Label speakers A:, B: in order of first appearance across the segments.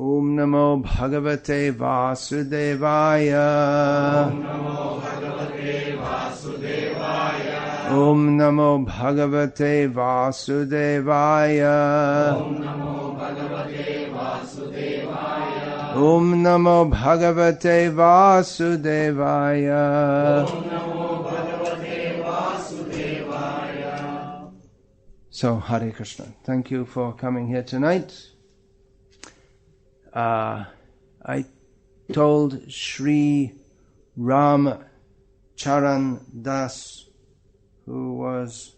A: Om Namo Bhagavate Vasudevaya.
B: Om Namo Bhagavate Vasudevaya.
A: Om Namo Bhagavate Vasudevaya.
B: Om Namo Bhagavate Vasudevaya.
A: Om Namo Bhagavate Vasudevaya.
B: Om Namo Bhagavate Vasudevaya.
A: So, Hare Krishna. Thank you for coming here tonight. I told Sri Ram Charan Das, who was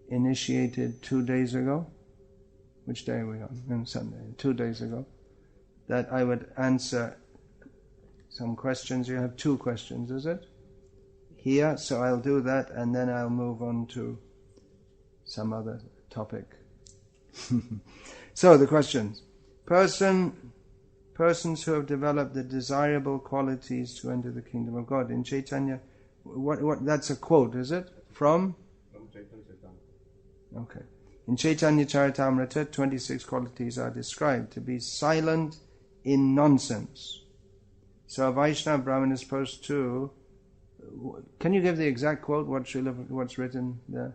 A: initiated 2 days ago. Which day are we on? Sunday. 2 days ago. That I would answer some questions. You have 2 questions, is it? Here, so I'll do that and then I'll move on to some other topic. So the questions. Persons who have developed the desirable qualities to enter the kingdom of God. In Chaitanya, what that's a quote, is it? From
C: Chaitanya.
A: Okay. In Chaitanya Charitamrita, 26 qualities are described to be silent in nonsense. So a Vaishnava Brahmin is supposed to... Can you give the exact quote, what's written there?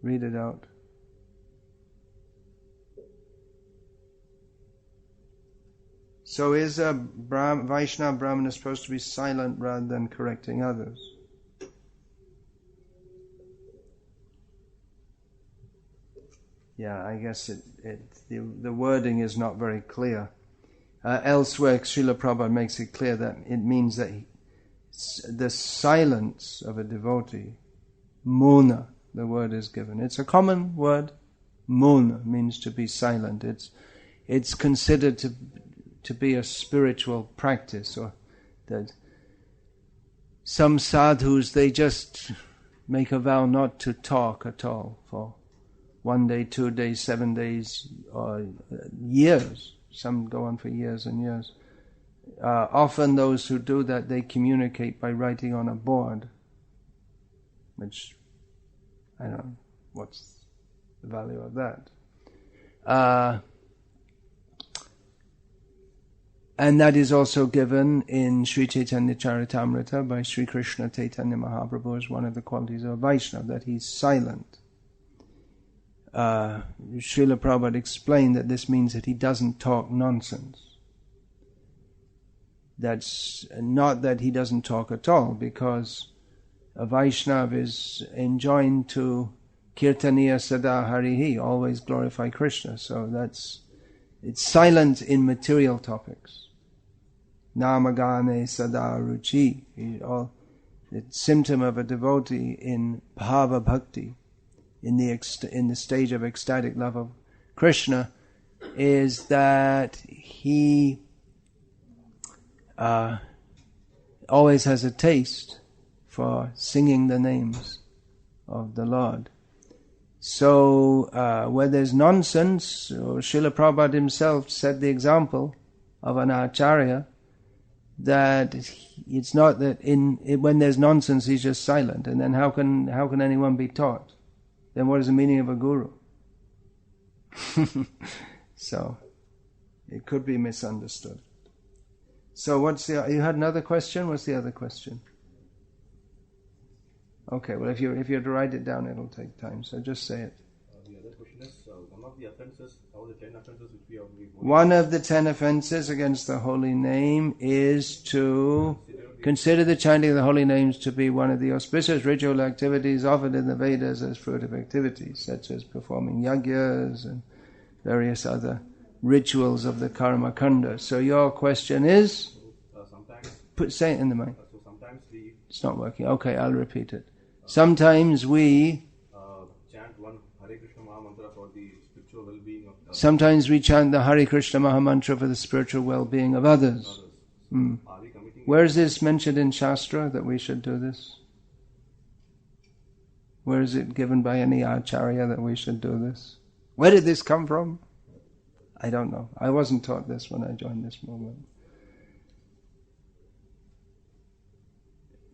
A: Read it out. So is a Vaishnava Brahmana supposed to be silent rather than correcting others? Yeah, I guess the wording is not very clear. Elsewhere, Srila Prabhupada makes it clear that it means that the silence of a devotee, mona, the word is given. It's a common word. Mona means to be silent. It's considered to be a spiritual practice, or that some sadhus, they just make a vow not to talk at all for 1 day, 2 days, 7 days, or years. Some go on for years and years. Often those who do that, they communicate by writing on a board, which I don't know what's the value of that. And that is also given in Sri Chaitanya Charitamrita by Sri Krishna Chaitanya Mahaprabhu as one of the qualities of a Vaishnava, that he's silent. Srila Prabhupada explained that this means that he doesn't talk nonsense. That's not that he doesn't talk at all, because a Vaishnava is enjoined to Kirtaniya Sada Harihi, always glorify Krishna. So it's silent in material topics. Namagane Sada Ruchi. The symptom of a devotee in Bhava Bhakti, in the stage of ecstatic love of Krishna, is that he always has a taste for singing the names of the Lord. So where there's nonsense, Srila Prabhupada himself set the example of an acharya, that it's not that when there's nonsense he's just silent, and then how can anyone be taught? Then what is the meaning of a guru? So it could be misunderstood. So you had another question? What's the other question? Okay, well if you have to write it down, it'll take time, so just say it.
C: The other question is, one of the offenses, out of the 10 offenses which we have...
A: One of the 10 offenses against the holy name is to consider the chanting of the holy names to be one of the auspicious ritual activities offered in the Vedas as fruitive activities, such as performing yagyas and various other rituals of the karma kanda. So your question is? Say it in the mic.
C: So sometimes we...
A: It's not working. Okay, I'll repeat it. Sometimes we...
C: chant one Hare Krishna Maha Mantra for the spiritual well-being of...
A: Sometimes we chant the Hare Krishna Maha Mantra for the spiritual well-being of others.
C: Are we committing...
A: Where is this mentioned in Shastra that we should do this? Where is it given by any acharya that we should do this? Where did this come from? I don't know. I wasn't taught this when I joined this movement.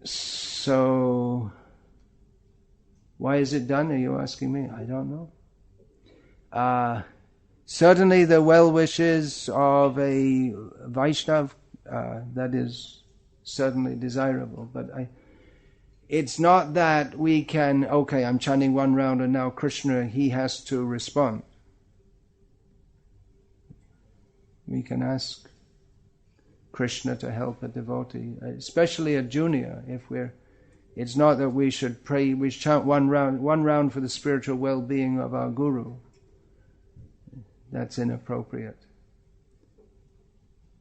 A: So, why is it done? Are you asking me? I don't know. Certainly the well wishes of a Vaishnav, that is certainly desirable, but it's not that we can, okay, I'm chanting one round and now Krishna, he has to respond. We can ask Krishna to help a devotee, especially a junior. It's not that we should pray, we should chant one round for the spiritual well-being of our guru. That's inappropriate.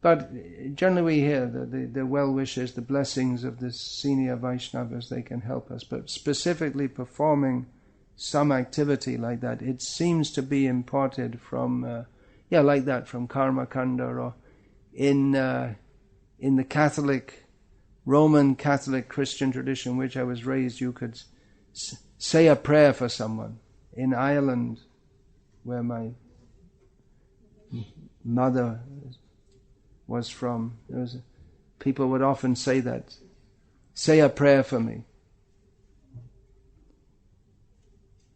A: But generally we hear the well wishes, the blessings of the senior Vaishnavas, they can help us. But specifically performing some activity like that, it seems to be imported from, like that, from Karma Kanda, or in the Catholic, Roman Catholic Christian tradition, which I was raised, you could say a prayer for someone. In Ireland, where my mother was from, people would often say that, say a prayer for me.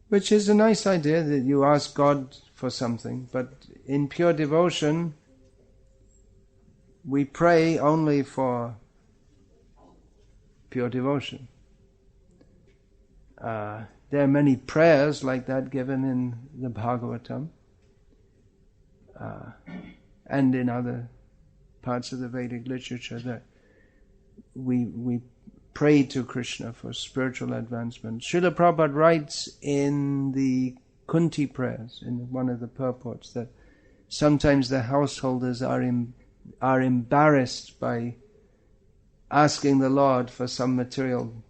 A: Which is a nice idea, that you ask God for something, but in pure devotion, we pray only for pure devotion. There are many prayers like that given in the Bhagavatam and in other parts of the Vedic literature, that we pray to Krishna for spiritual advancement. Srila Prabhupada writes in the Kunti prayers, in one of the purports, that sometimes the householders are embarrassed by asking the Lord for some material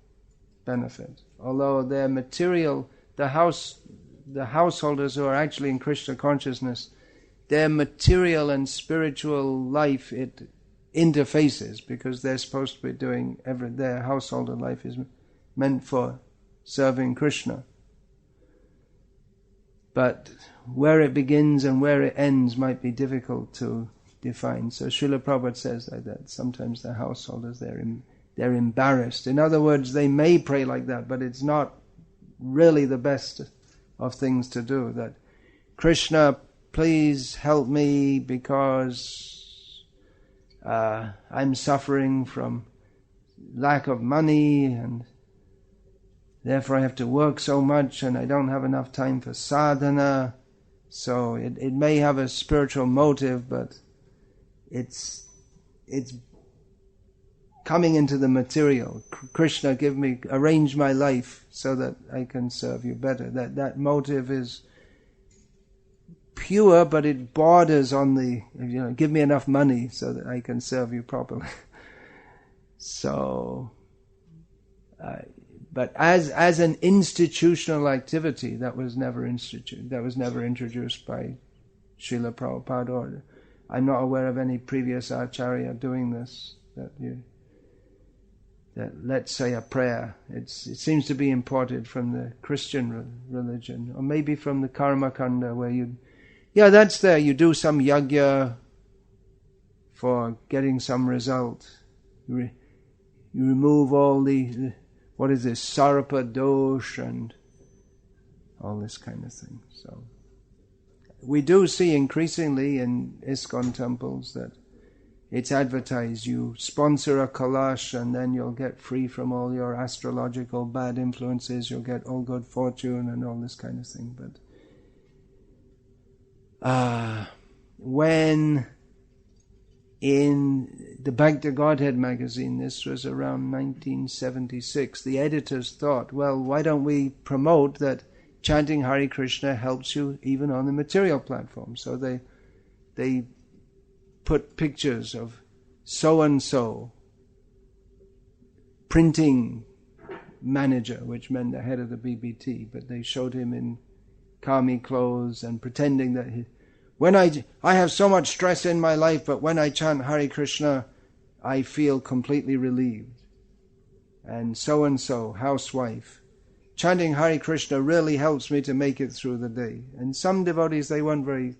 A: benefit. Although their material, the householders who are actually in Krishna consciousness, their material and spiritual life, it interfaces, because they're supposed to be doing their householder life is meant for serving Krishna. But where it begins and where it ends might be difficult to define. So Srila Prabhupada says like that. Sometimes the householders, they're embarrassed. In other words, they may pray like that, but it's not really the best of things to do. That Krishna, please help me because I'm suffering from lack of money and therefore I have to work so much and I don't have enough time for sadhana. So it may have a spiritual motive, but it's coming into the material. Krishna, arrange my life so that I can serve you better. That motive is pure, but it borders on the, give me enough money so that I can serve you properly. So, but as an institutional activity, that was never introduced by Srila Prabhupada, or I'm not aware of any previous acharya doing this. That let's say a prayer. It seems to be imported from the Christian religion, or maybe from the Karma Kanda, where that's there. You do some yajna for getting some result. You remove all the what is this, sarpa dosh and all this kind of thing. So we do see increasingly in ISKCON temples that it's advertised, you sponsor a kalash and then you'll get free from all your astrological bad influences, you'll get all good fortune and all this kind of thing. But when in the Back to Godhead magazine, this was around 1976, the editors thought, well, why don't we promote that chanting Hare Krishna helps you even on the material platform? So they put pictures of so-and-so printing manager, which meant the head of the BBT, but they showed him in kami clothes and pretending that I have so much stress in my life, but when I chant Hare Krishna, I feel completely relieved. And so, housewife, chanting Hare Krishna really helps me to make it through the day. And some devotees, they weren't very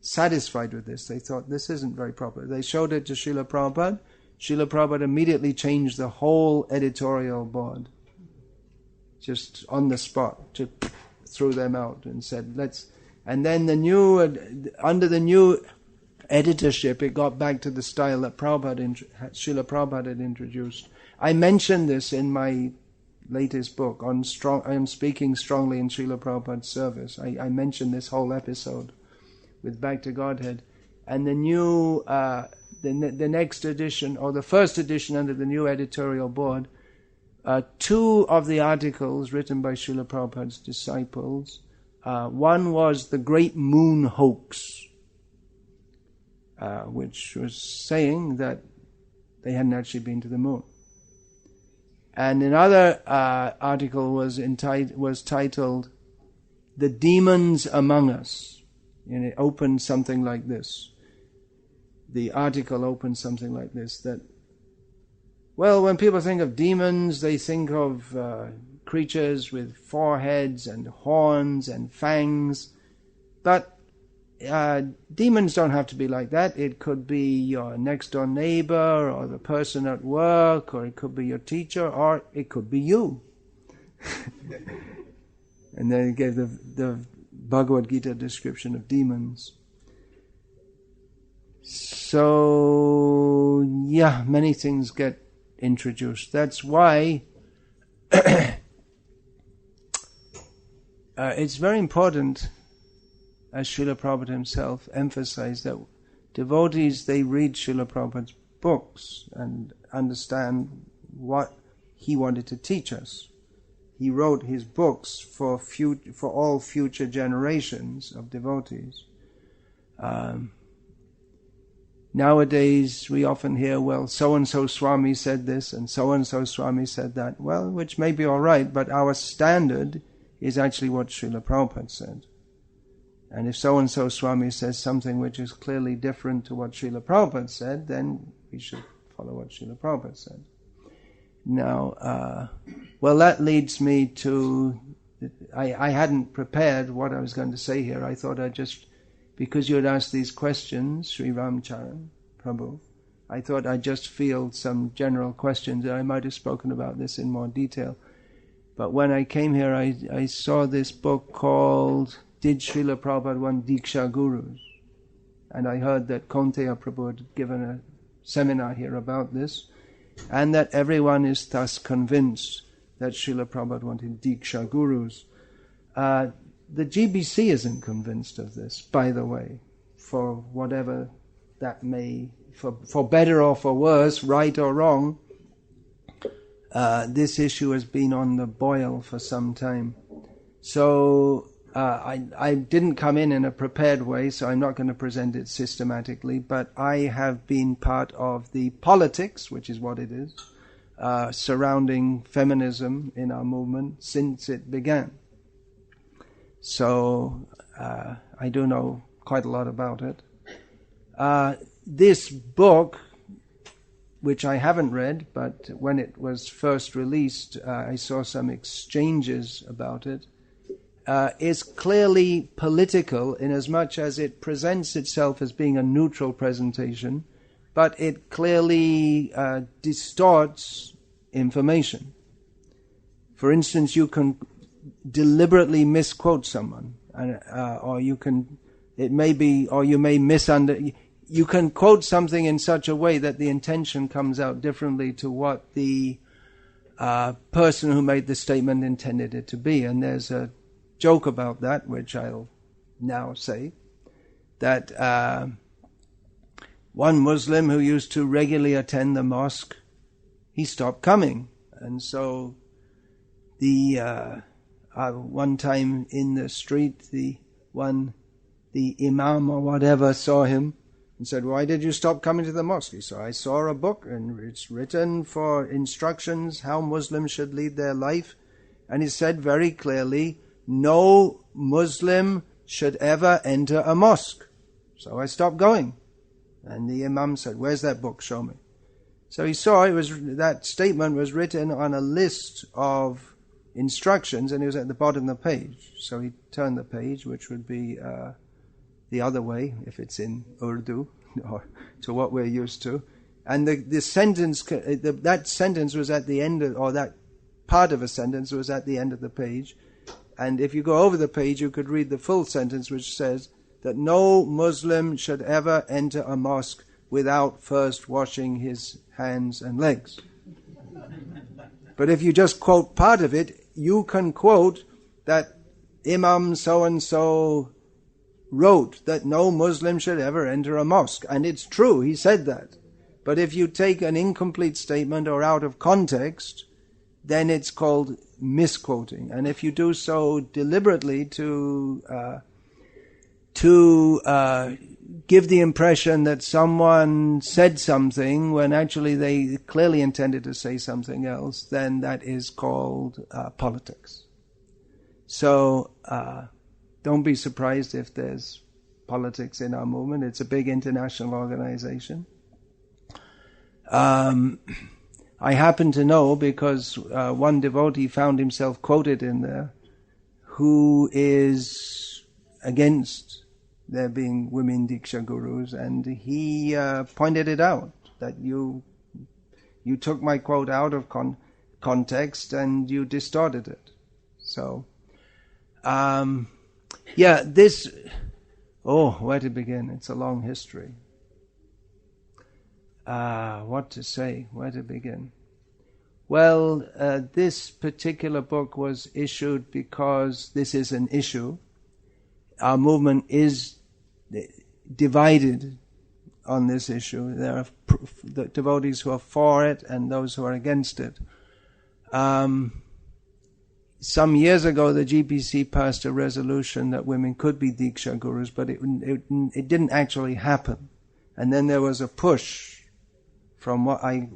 A: satisfied with this. They thought, this isn't very proper. They showed it to Srila Prabhupada. Srila Prabhupada immediately changed the whole editorial board. Just on the spot. Just threw them out and said, let's... And then under the new editorship, it got back to the style that Srila Prabhupada had introduced. I mentioned this in my latest book on speaking strongly in Srila Prabhupada's service. I mentioned this whole episode with Back to Godhead. And the new, the next edition, or the first edition under the new editorial board, 2 of the articles written by Srila Prabhupada's disciples, one was the Great Moon Hoax, which was saying that they hadn't actually been to the moon. And another article was titled "The Demons Among Us," and it opened something like this. The article opened something like this: that, well, when people think of demons, they think of creatures with 4 heads and horns and fangs, but demons don't have to be like that. It could be your next door neighbor, or the person at work, or it could be your teacher, or it could be you. And then it gave the Bhagavad Gita description of demons. So, yeah, many things get introduced. That's why it's very important, as Srila Prabhupada himself emphasized, that devotees, they read Srila Prabhupada's books and understand what he wanted to teach us. He wrote his books for all future generations of devotees. Nowadays, we often hear, well, so-and-so Swami said this and so-and-so Swami said that. Well, which may be all right, but our standard is actually what Srila Prabhupada said. And if so-and-so Swami says something which is clearly different to what Srila Prabhupada said, then we should follow what Srila Prabhupada said. Now, well, that leads me to... I hadn't prepared what I was going to say here. I thought I'd just... Because you had asked these questions, Sri Ramcharan Prabhu, I thought I'd just field some general questions, and I might have spoken about this in more detail. But when I came here, I saw this book called Did Srila Prabhupada Want Diksha Gurus? And I heard that Konteya Prabhu had given a seminar here about this, and that everyone is thus convinced that Srila Prabhupada wanted Diksha Gurus. The GBC isn't convinced of this, by the way, for whatever that may, for better or for worse, right or wrong. This issue has been on the boil for some time. So I didn't come in a prepared way, so I'm not going to present it systematically, but I have been part of the politics, which is what it is, surrounding feminism in our movement since it began. So I do know quite a lot about it. This book, which I haven't read, but when it was first released, I saw some exchanges about it, is clearly political in as much as it presents itself as being a neutral presentation, but it clearly distorts information. For instance, you can deliberately misquote someone, or you may you can quote something in such a way that the intention comes out differently to what the person who made the statement intended it to be. And there's a joke about that, which I'll now say, that one Muslim who used to regularly attend the mosque, he stopped coming. And so one time in the street, the imam or whatever saw him and said, "Why did you stop coming to the mosque?" He said, "I saw a book and it's written for instructions how Muslims should lead their life." And he said very clearly, no Muslim should ever enter a mosque. So I stopped going. And the imam said, "Where's that book? Show me." So he saw that statement was written on a list of instructions, and it was at the bottom of the page. So he turned the page, which would be the other way, if it's in Urdu, or to what we're used to. And the sentence, that sentence was at the end, or that part of a sentence was at the end of the page. And if you go over the page, you could read the full sentence, which says that no Muslim should ever enter a mosque without first washing his hands and legs. But if you just quote part of it, you can quote that Imam so-and-so wrote that no Muslim should ever enter a mosque. And it's true, he said that. But if you take an incomplete statement or out of context, then it's called misquoting. And if you do so deliberately to give the impression that someone said something when actually they clearly intended to say something else, then that is called politics. So don't be surprised if there's politics in our movement. It's a big international organization. I happen to know because one devotee found himself quoted in there who is against there being women Diksha gurus, and he pointed it out, that you took my quote out of context and you distorted it. So, where to begin? It's a long history. What to say? Where to begin? Well, this particular book was issued because this is an issue. Our movement is divided on this issue. There are the devotees who are for it and those who are against it. Some years ago, the GBC passed a resolution that women could be Diksha gurus, but it didn't actually happen. And then there was a push from what I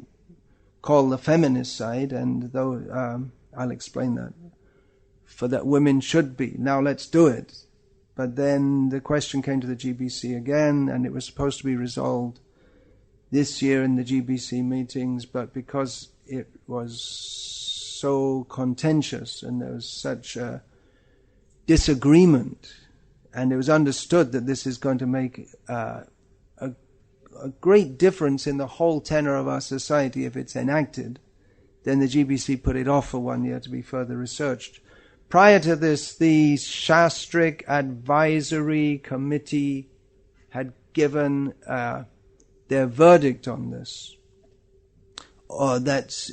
A: call the feminist side, and though I'll explain that, for that women should be. Now let's do it. But then the question came to the GBC again, and it was supposed to be resolved this year in the GBC meetings, but because it was so contentious and there was such a disagreement, and it was understood that this is going to make a great difference in the whole tenor of our society if it's enacted, then the GBC put it off for 1 year to be further researched. Prior to this, the Shastric Advisory Committee had given their verdict on this, or that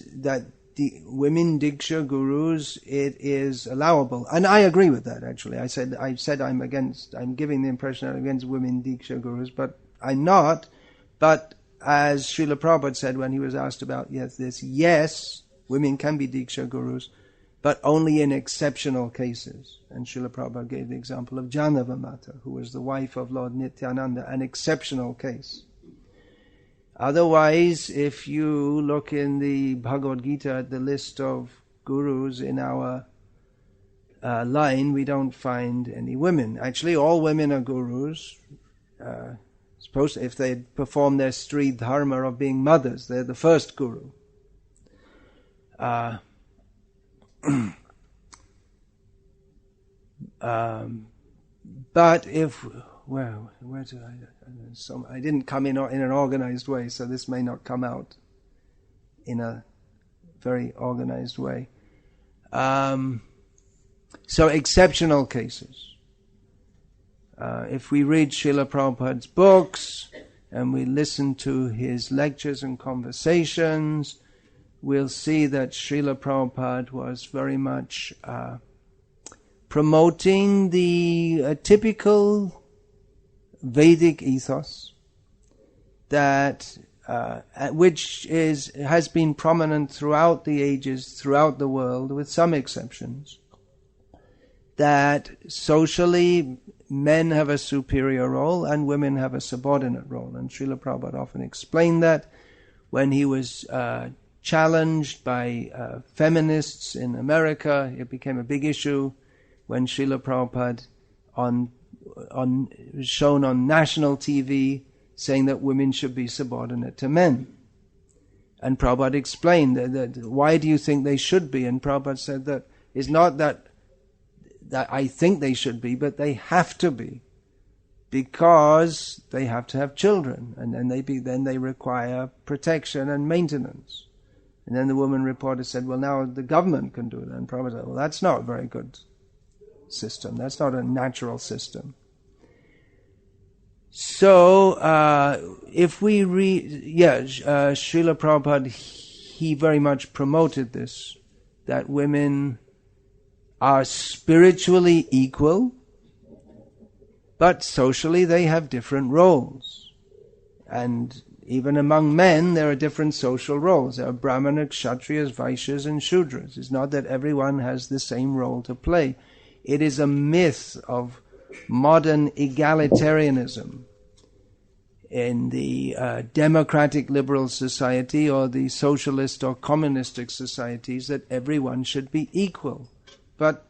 A: the women Diksha gurus, it is allowable, and I agree with that. Actually, I said I'm giving the impression I'm against women Diksha gurus, but I'm not. But as Srila Prabhupada said when he was asked about yes, women can be Diksha gurus, but only in exceptional cases. And Srila Prabhupada gave the example of Janavamata, who was the wife of Lord Nityananda, an exceptional case. Otherwise, if you look in the Bhagavad Gita at the list of gurus in our line, we don't find any women. Actually, all women are gurus. Suppose if they perform their Stri Dharma of being mothers, they're the first guru. But if, where did I didn't come in an organized way, so this may not come out in a very organized way. So exceptional cases. If we read Srila Prabhupada's books and we listen to his lectures and conversations, we'll see that Srila Prabhupada was very much promoting the typical Vedic ethos that which has been prominent throughout the ages, throughout the world, with some exceptions, that socially men have a superior role and women have a subordinate role. And Srila Prabhupada often explained that when he was challenged by feminists in America. It became a big issue when Srila Prabhupada was shown on national TV saying that women should be subordinate to men. And Prabhupada explained that why do you think they should be? And Prabhupada said that it's not that I think they should be, but they have to be, because they have to have children, and then they require protection and maintenance. And then the woman reporter said, well, now the government can do that. And Prabhupada said, well, that's not very good system. That's not a natural system. So, if we Srila Prabhupada, he very much promoted this, that women are spiritually equal, but socially they have different roles. And even among men, there are different social roles. There are Brahmanas, Kshatriyas, Vaishyas, and Shudras. It's not that everyone has the same role to play. It is a myth of modern egalitarianism in the democratic liberal society or the socialist or communistic societies that everyone should be equal. But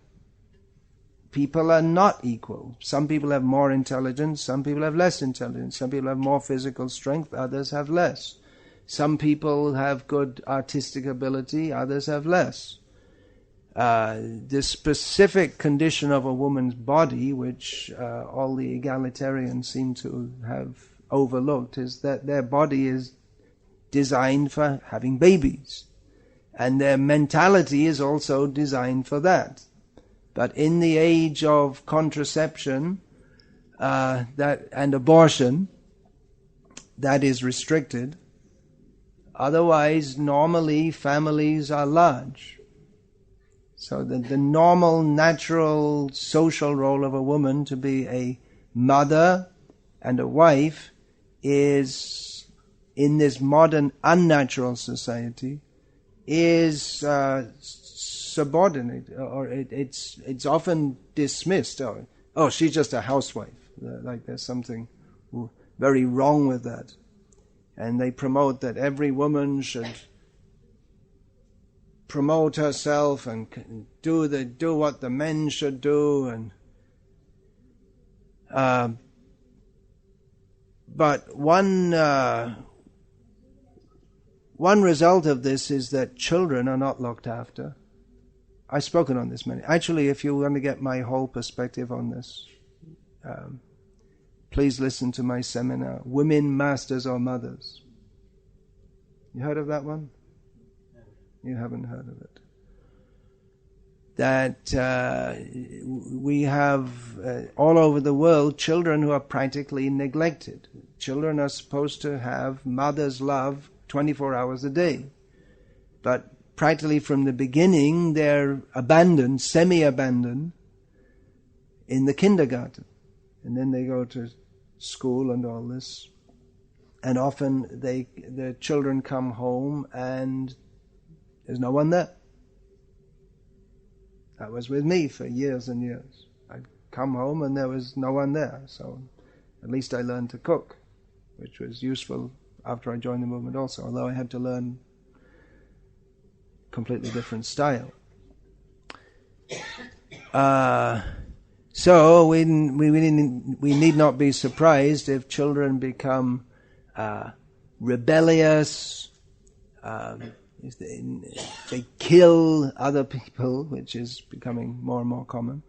A: people are not equal. Some people have more intelligence, some people have less intelligence, some people have more physical strength, others have less. Some people have good artistic ability, others have less. The specific condition of a woman's body, which all the egalitarians seem to have overlooked, is that their body is designed for having babies. And their mentality is also designed for that. But in the age of contraception and abortion, that is restricted. Otherwise, normally families are large. So the normal, natural, social role of a woman to be a mother and a wife is, in this modern unnatural society, is subordinate, or it's often dismissed. Oh, she's just a housewife. Like there's something very wrong with that. And they promote that every woman should promote herself and do what the men should do, and but one result of this is that children are not looked after. I've spoken on this many. Actually, if you want to get my whole perspective on this, please listen to my seminar, Women Masters or Mothers. You heard of that one? You haven't heard of it. That we have all over the world children who are practically neglected. Children are supposed to have mother's love 24 hours a day. But practically from the beginning, they're abandoned, semi-abandoned, in the kindergarten. And then they go to school and all this. And often the children come home and there's no one there. That was with me for years and years. I'd come home and there was no one there. So at least I learned to cook, which was useful after I joined the movement also, although I had to learn completely different style. So we need not be surprised if children become rebellious, if they kill other people, which is becoming more and more common,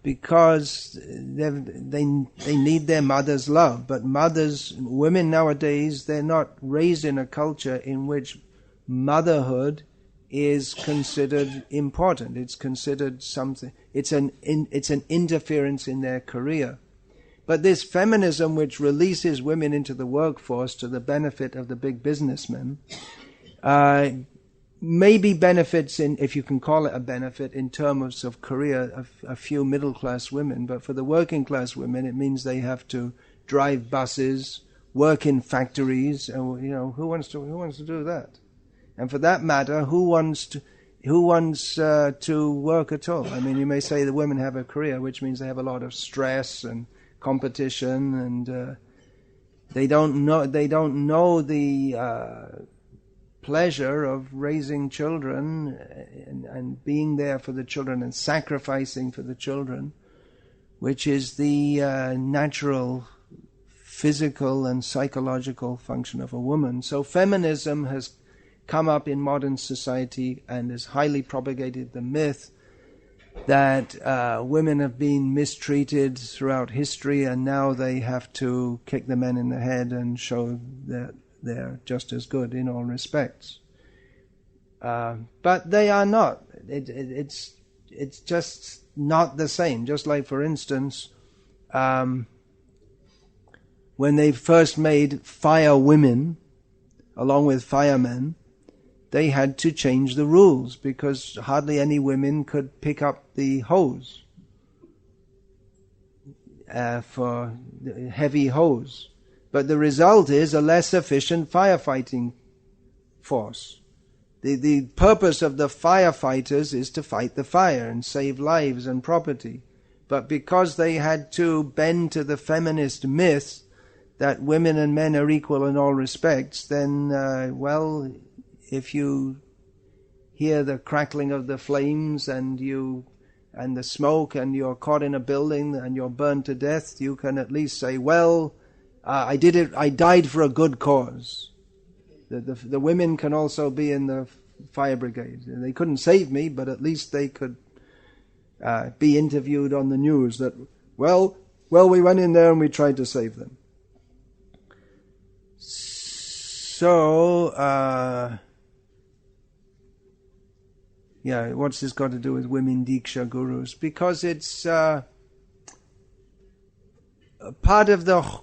A: because they need their mother's love. But women nowadays, they're not raised in a culture in which motherhood is considered important. It's considered something. It's an interference in their career. But this feminism, which releases women into the workforce to the benefit of the big businessmen, maybe benefits in, if you can call it a benefit, in terms of career, a few middle class women. But for the working class women, it means they have to drive buses, work in factories, and who wants to do that? And for that matter, who wants to work at all? I mean, you may say the women have a career, which means they have a lot of stress and competition, and they don't know the pleasure of raising children and being there for the children and sacrificing for the children, which is the natural physical and psychological function of a woman. So feminism has come up in modern society and has highly propagated the myth that women have been mistreated throughout history, and now they have to kick the men in the head and show that they're just as good in all respects. But they are not. It's it's just not the same. Just like, for instance, when they first made fire women, along with firemen, they had to change the rules because hardly any women could pick up the hose for the heavy hose. But the result is a less efficient firefighting force. The purpose of the firefighters is to fight the fire and save lives and property. But because they had to bend to the feminist myth that women and men are equal in all respects, then, if you hear the crackling of the flames and the smoke and you're caught in a building and you're burned to death, you can at least say, I did it, I died for a good cause. The women can also be in the fire brigade. They couldn't save me, but at least they could be interviewed on the news that, we went in there and we tried to save them. So, what's this got to do with women Diksha gurus? Because it's part of the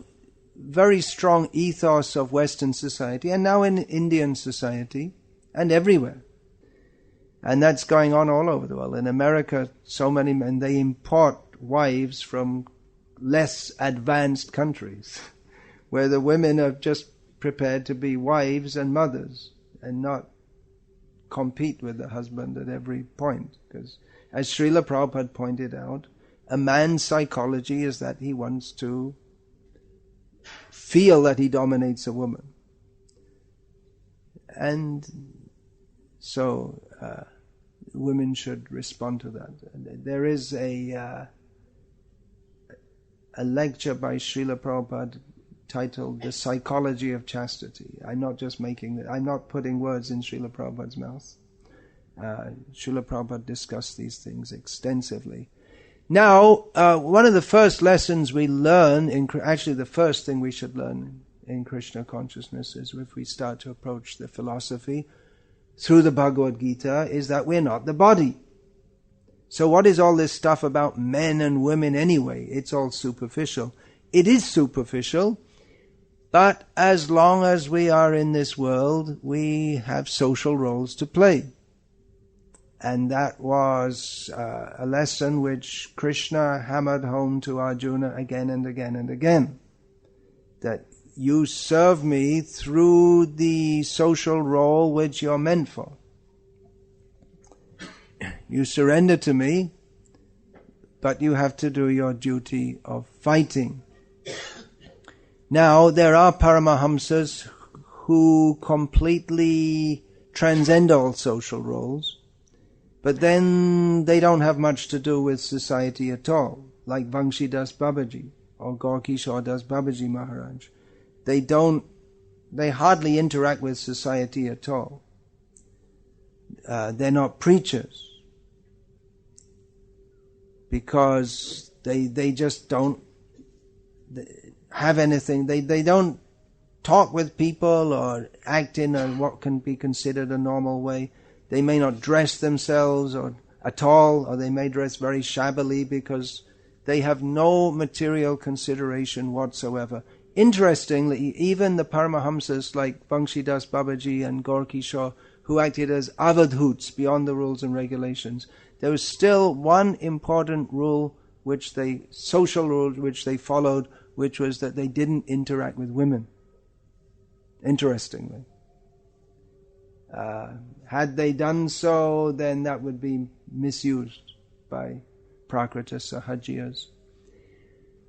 A: very strong ethos of Western society, and now in Indian society, and everywhere. And that's going on all over the world. In America, so many men, they import wives from less advanced countries, where the women are just prepared to be wives and mothers, and not compete with the husband at every point. Because, as Srila Prabhupada pointed out, a man's psychology is that he wants to feel that he dominates a woman. And so women should respond to that. There is a lecture by Srila Prabhupada titled The Psychology of Chastity. I'm not putting words in Srila Prabhupada's mouth. Srila Prabhupada discussed these things extensively. Now, one of the first lessons we learn, actually the first thing we should learn in Krishna consciousness is, if we start to approach the philosophy through the Bhagavad Gita, is that we're not the body. So what is all this stuff about men and women anyway? It's all superficial. It is superficial, but as long as we are in this world, we have social roles to play. And that was a lesson which Krishna hammered home to Arjuna again and again and again. That you serve me through the social role which you're meant for. You surrender to me, but you have to do your duty of fighting. Now, there are Paramahamsas who completely transcend all social roles, but then they don't have much to do with society at all, like Vamshidas Babaji or Gaurkishore Das Babaji Maharaj. They hardly interact with society at all. They're not preachers, because they just don't have anything. They don't talk with people or act in what can be considered a normal way. They may not dress themselves at all, or they may dress very shabbily because they have no material consideration whatsoever. Interestingly, even the Paramahamsas like Vamshidas Babaji and Gaurkishore, who acted as avadhuts beyond the rules and regulations, there was still one important social rule which they followed, which was that they didn't interact with women. Interestingly. Had they done so, then that would be misused by Prakrita Sahajiyas.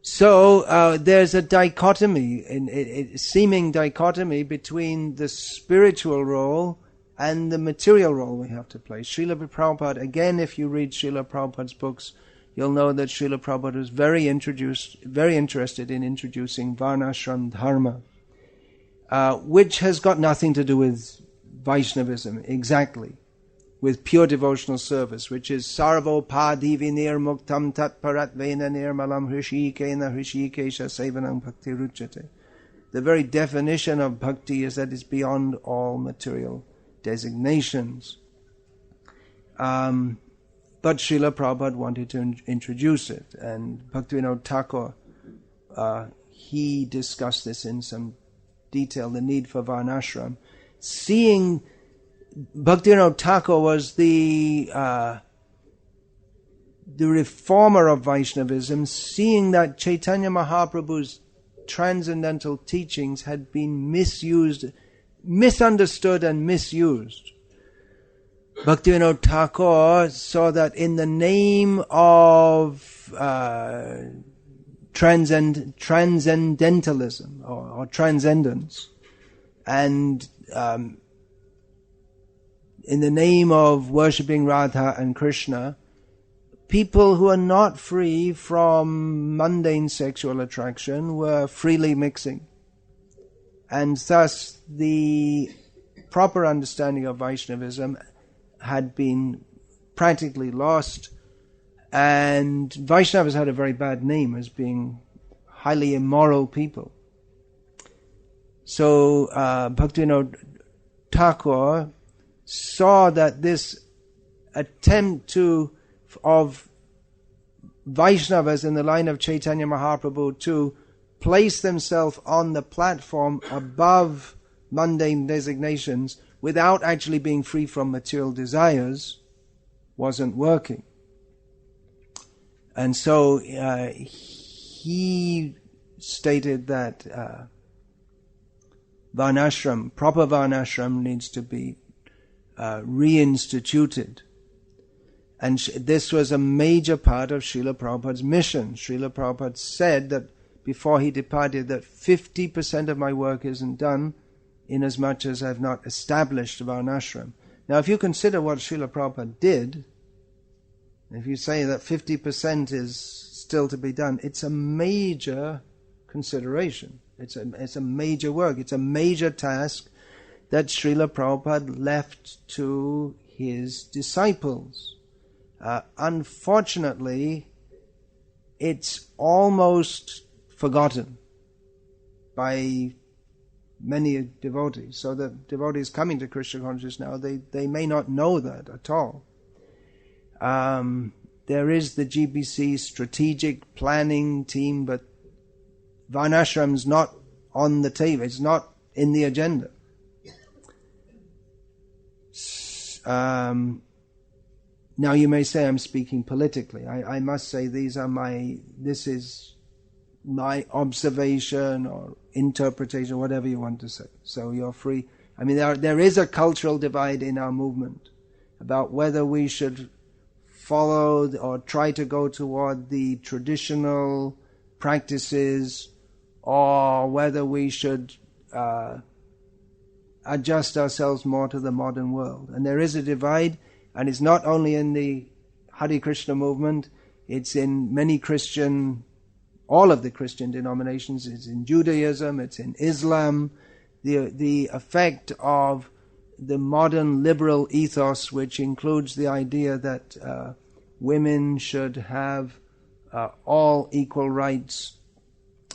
A: So there's a dichotomy, a seeming dichotomy between the spiritual role and the material role we have to play. Srila Prabhupada, again, if you read Srila Prabhupada's books, you'll know that Srila Prabhupada was very interested in introducing Varnashram Dharma, which has got nothing to do with Vaishnavism, exactly, with pure devotional service, which is Sarvo Padivinir Muktam Tat Paratvena Nirmalam Hrishikena Hrishikesha Sevanam Bhakti Ruchate. The very definition of bhakti is that it's beyond all material designations. but Srila Prabhupada wanted to introduce it, and Bhaktivinoda Thakur, he discussed this in some detail, the need for Varnashram. Seeing Bhaktivinoda Thakur was the reformer of Vaishnavism, seeing that Chaitanya Mahaprabhu's transcendental teachings had been misunderstood and misused. Bhaktivinoda Thakur saw that in the name of transcendentalism or transcendence, and in the name of worshipping Radha and Krishna, people who are not free from mundane sexual attraction were freely mixing. And thus the proper understanding of Vaishnavism had been practically lost, and Vaishnavas had a very bad name as being highly immoral people. So Bhaktivinoda Thakur saw that this attempt of Vaishnavas in the line of Chaitanya Mahaprabhu to place themselves on the platform above mundane designations without actually being free from material desires wasn't working. And so he stated that proper Varnashram needs to be reinstituted. And this was a major part of Srila Prabhupada's mission. Srila Prabhupada said that before he departed that 50% of my work isn't done inasmuch as I've not established Varnashram. Now if you consider what Srila Prabhupada did, if you say that 50% is still to be done, it's a major consideration. It's a major work. It's a major task that Srila Prabhupada left to his disciples. Unfortunately, it's almost forgotten by many devotees. So the devotees coming to Krishna consciousness now, they may not know that at all. There is the GBC strategic planning team, but Varnashram's not on the table. It's not in the agenda. Now you may say I'm speaking politically. I must say this is my observation or interpretation, whatever you want to say. So you're free. I mean, there is a cultural divide in our movement about whether we should follow or try to go toward the traditional practices or whether we should adjust ourselves more to the modern world. And there is a divide, and it's not only in the Hare Krishna movement, it's in many all of the Christian denominations. It's in Judaism, it's in Islam. The effect of the modern liberal ethos, which includes the idea that women should have all equal rights,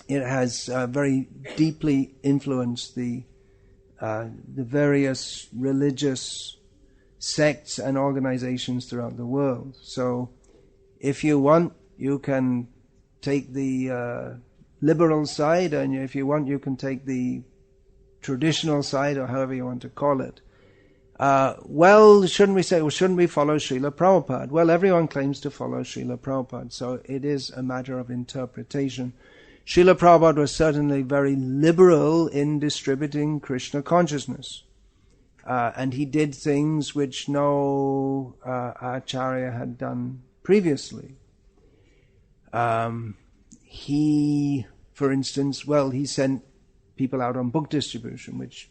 A: it has very deeply influenced the various religious sects and organizations throughout the world. So if you want, you can take the liberal side, and if you want, you can take the traditional side, or however you want to call it. Shouldn't we follow Srila Prabhupada? Well, everyone claims to follow Srila Prabhupada, so it is a matter of interpretation. Srila Prabhupada was certainly very liberal in distributing Krishna consciousness. And he did things which no Acharya had done previously. He, for instance, he sent people out on book distribution, which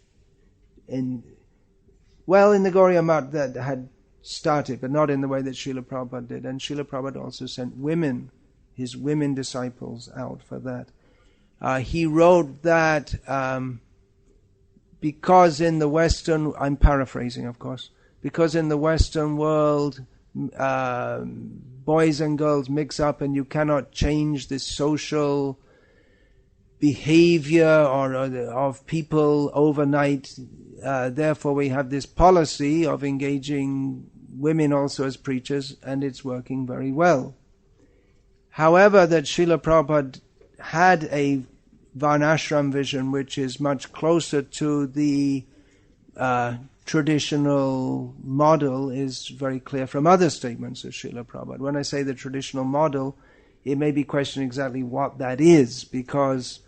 A: in the Gauriya Math that had started, but not in the way that Srila Prabhupada did. And Srila Prabhupada also sent his women disciples out for that. He wrote that because in the Western, I'm paraphrasing of course, because in the Western world boys and girls mix up and you cannot change the social behavior of people overnight, therefore we have this policy of engaging women also as preachers, and it's working very well. However, that Srila Prabhupada had a Varnashram vision which is much closer to the traditional model is very clear from other statements of Srila Prabhupada. When I say the traditional model, it may be questioned exactly what that is, because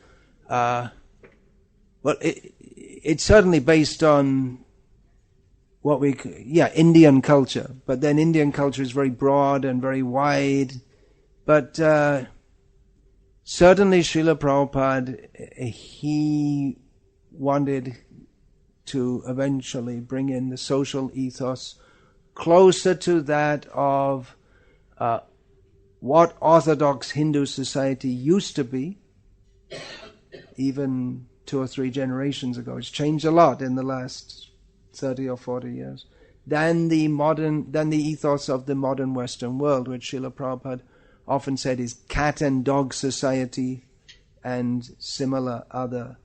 A: it's certainly based on Indian culture. But then Indian culture is very broad and very wide. But certainly Srila Prabhupada, he wanted to eventually bring in the social ethos closer to that of what Orthodox Hindu society used to be, even 2 or 3 generations ago. It's changed a lot in the last 30 or 40 years, than the ethos of the modern Western world, which Srila Prabhupada often said is cat and dog society and similar other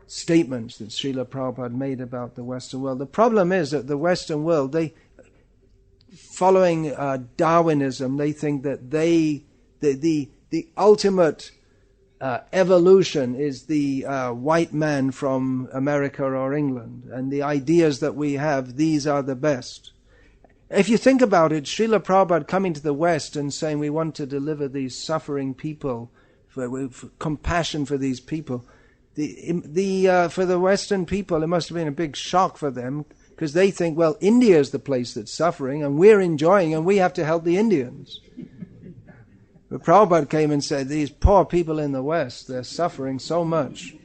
A: statements that Srila Prabhupada made about the Western world. The problem is that the Western world, following Darwinism, they think that the ultimate evolution is the white man from America or England, and the ideas that we have, these are the best. If you think about it, Srila Prabhupada coming to the West and saying we want to deliver these suffering people, for compassion for these people, for the Western people, it must have been a big shock for them, because they think, well, India is the place that's suffering, and we're enjoying, and we have to help the Indians. But Prabhupada came and said, these poor people in the West, they're suffering so much.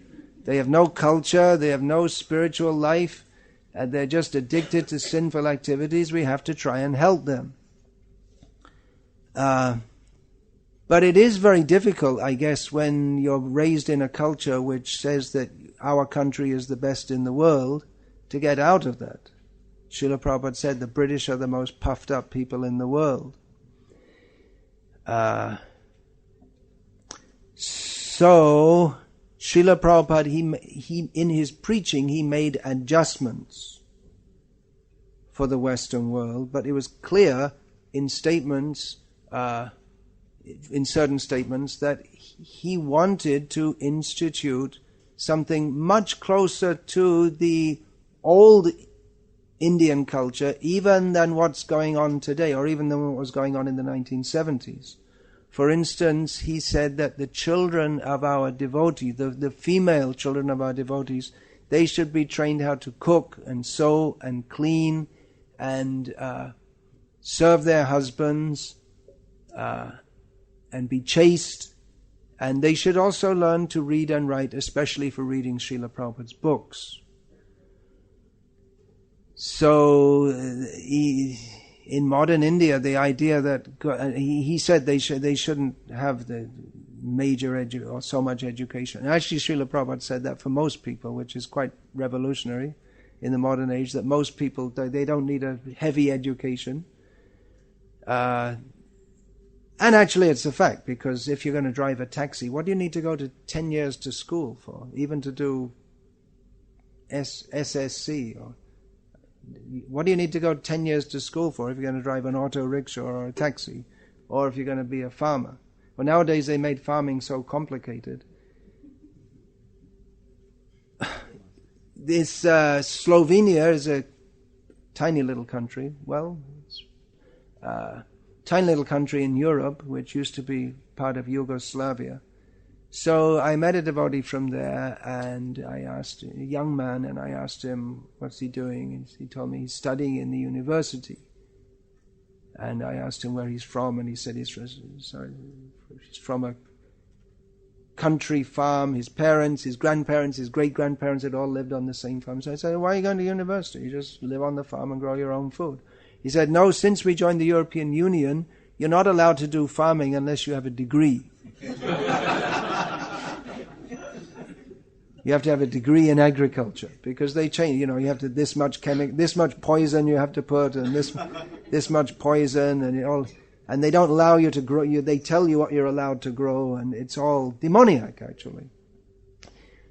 A: They have no culture, they have no spiritual life, and they're just addicted to sinful activities. We have to try and help them. But it is very difficult, I guess, when you're raised in a culture which says that our country is the best in the world, to get out of that. Srila Prabhupada said the British are the most puffed up people in the world. So Srila Prabhupada, he in his preaching, he made adjustments for the Western world, but it was clear in statements, in certain statements, that he wanted to institute something much closer to the old Indian culture, even than what's going on today, or even than what was going on in the 1970s. For instance, he said that the children of our devotees, the female children of our devotees, they should be trained how to cook and sew and clean and serve their husbands and be chaste. And they should also learn to read and write, especially for reading Srila Prabhupada's books. So in modern India, the idea that he said they shouldn't have the major or so much education. And actually, Srila Prabhupada said that for most people, which is quite revolutionary in the modern age. That most people they don't need a heavy education. And actually, it's a fact, because if you're going to drive a taxi, what do you need to go to 10 years to school for? Even to do SSC or. What do you need to go 10 years to school for if you're going to drive an auto rickshaw or a taxi, or if you're going to be a farmer? Well, nowadays they made farming so complicated. This Slovenia is a tiny little country. Well, it's tiny little country in Europe, which used to be part of Yugoslavia. So I met a devotee from there, and I asked, a young man, and I asked him, what's he doing? And he told me he's studying in the university. And I asked him where he's from, and he said he's from a country farm. His parents, his grandparents, his great-grandparents had all lived on the same farm. So I said, why are you going to university? You just live on the farm and grow your own food. He said, no, since we joined the European Union, you're not allowed to do farming unless you have a degree. You have to have a degree in agriculture, because they change. You have to this much poison you have to put, and this much poison, and they don't allow you to grow. They tell you what you're allowed to grow, and it's all demoniac actually.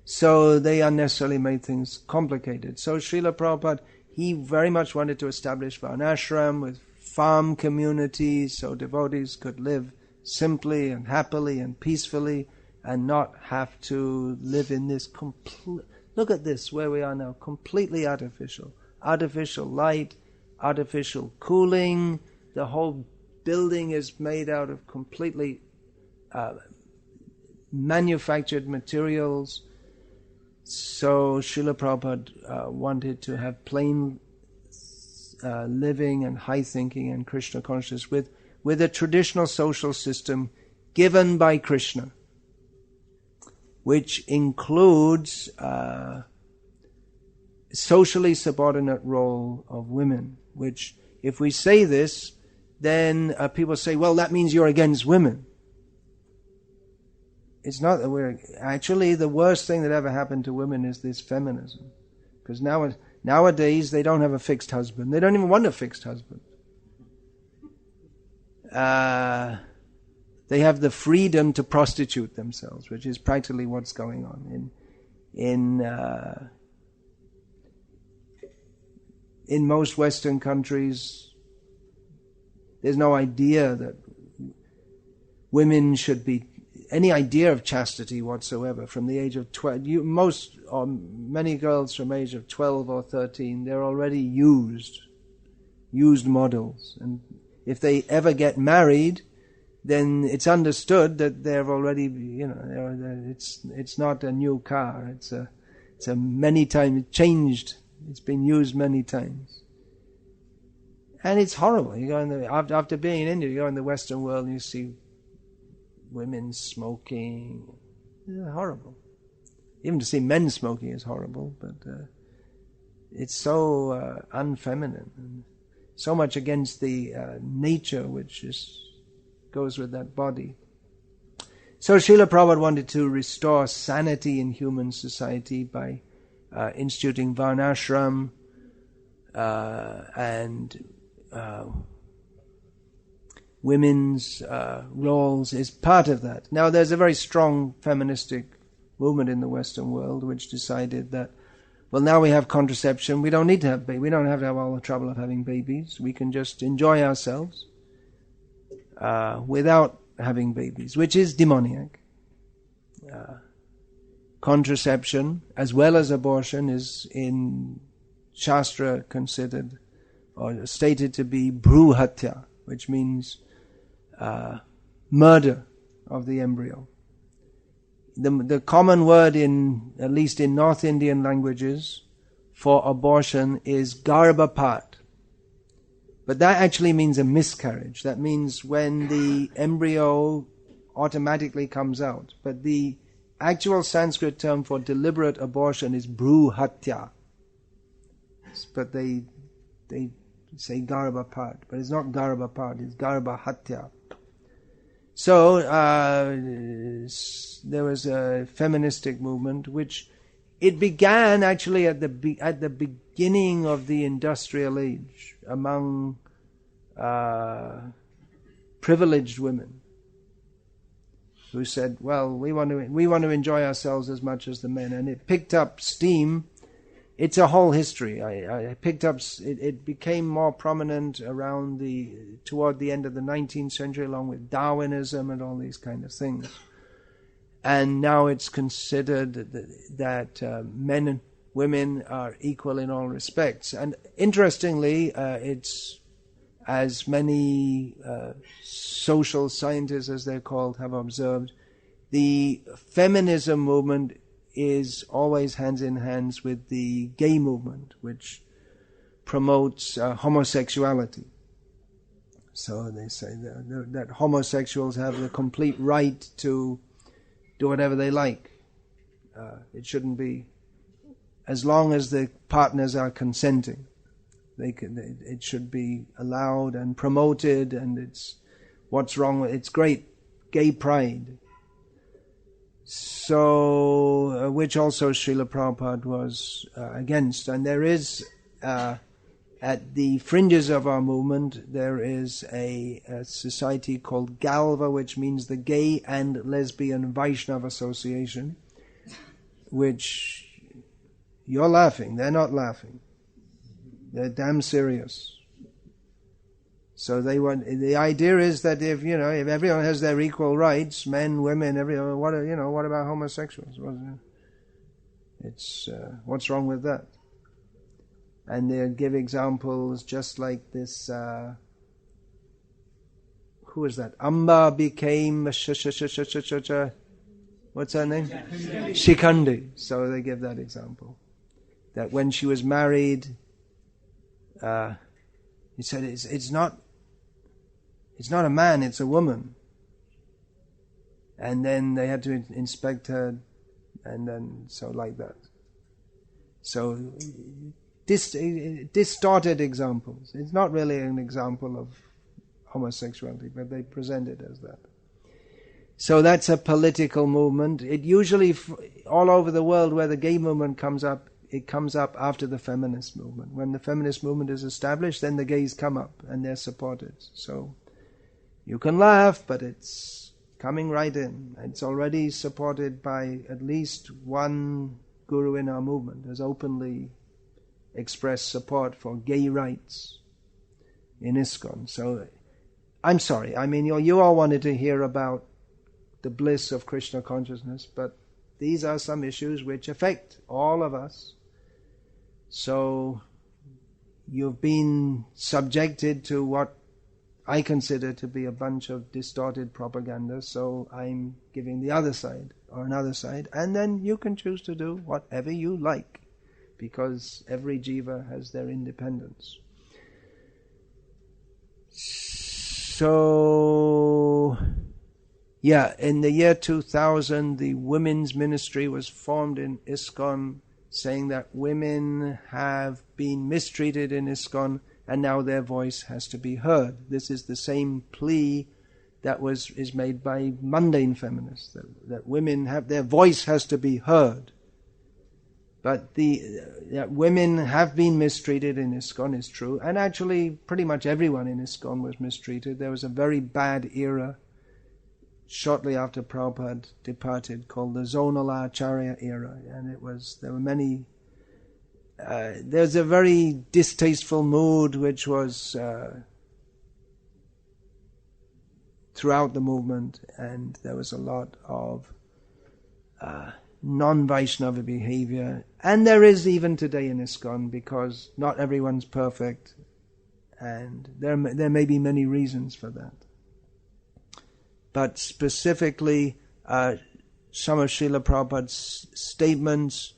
A: So they unnecessarily made things complicated. So Srila Prabhupada, he very much wanted to establish varnashram with farm communities so devotees could live simply and happily and peacefully and not have to live in this complete... Look at this, where we are now, completely artificial. Artificial light, artificial cooling, the whole building is made out of completely manufactured materials. So Srila Prabhupada wanted to have plain living and high thinking and Krishna consciousness with a traditional social system given by Krishna, which includes socially subordinate role of women, which if we say this, then people say, well, that means you're against women. It's not that we're... Actually, the worst thing that ever happened to women is this feminism. Because nowadays, they don't have a fixed husband. They don't even want a fixed husband. They have the freedom to prostitute themselves, which is practically what's going on. In most Western countries, there's no idea that women should be... any idea of chastity whatsoever from the age of 12. Many girls from age of 12 or 13, they're already used models. And if they ever get married, then it's understood that they've already, it's not a new car. It's a many times changed. It's been used many times. And it's horrible. You go after being in India, you go in the Western world and you see women smoking. It's horrible. Even to see men smoking is horrible, but it's so unfeminine and so much against the nature which goes with that body. So Srila Prabhupada wanted to restore sanity in human society by instituting varnashram and women's roles is part of that. Now there's a very strong feministic movement in the Western world which decided that, well, now we have contraception, we don't need to have babies, we don't have to have all the trouble of having babies, we can just enjoy ourselves without having babies, which is demoniac. Contraception as well as abortion is in Shastra considered or stated to be bhruhatya, which means murder of the embryo. The common word at least in North Indian languages for abortion is garbhapat. But that actually means a miscarriage. That means when the embryo automatically comes out. But the actual Sanskrit term for deliberate abortion is bhruhatya. But they say garbhapat, but it's not garbhapat, it's garbhahatya. So there was a feministic movement which it began actually at the beginning of the industrial age among privileged women who said, well, we want to enjoy ourselves as much as the men, and it picked up steam. It's a whole history. I picked up. It became more prominent toward the end of the 19th century, along with Darwinism and all these kind of things. And now it's considered that men and women are equal in all respects. And interestingly, it's, as many social scientists, as they're called, have observed, the feminism movement is always hands in hands with the gay movement, which promotes homosexuality. So they say that homosexuals have the complete right to do whatever they like. It shouldn't be, as long as the partners are consenting. It should be allowed and promoted, and it's great gay pride. So, which also Srila Prabhupada was against. And there is, at the fringes of our movement, there is a society called Galva, which means the Gay and Lesbian Vaishnava Association, which, you're laughing, they're not laughing. They're damn serious. So the idea is that if everyone has their equal rights, men, women, everyone, what about homosexuals? What's wrong with that? And they'll give examples just like this. Who is that? Amba became what's her name? Shikandi. So they give that example. That when she was married, he said it's not a man, it's a woman. And then they had to inspect her, and then so like that. So distorted examples. It's not really an example of homosexuality, but they present it as that. So that's a political movement. It usually, all over the world where the gay movement comes up, it comes up after the feminist movement. When the feminist movement is established, then the gays come up and they're supported. So you can laugh, but it's coming right in. It's already supported by at least one guru in our movement, has openly expressed support for gay rights in ISKCON. So I'm sorry, you all wanted to hear about the bliss of Krishna consciousness, but these are some issues which affect all of us. So you've been subjected to what I consider to be a bunch of distorted propaganda, so I'm giving the other side, or another side, and then you can choose to do whatever you like, because every jiva has their independence. So, in the year 2000, the women's ministry was formed in ISKCON, saying that women have been mistreated in ISKCON, and now their voice has to be heard. This is the same plea that is made by mundane feminists, that women their voice has to be heard. But that women have been mistreated in ISKCON is true, and actually pretty much everyone in ISKCON was mistreated. There was a very bad era shortly after Prabhupada departed called the Zonal Acharya era, and there were many. There's a very distasteful mood which was throughout the movement, and there was a lot of non-Vaishnava behavior, and there is even today in ISKCON, because not everyone's perfect, and there may be many reasons for that. But specifically, some of Srila Prabhupada's statements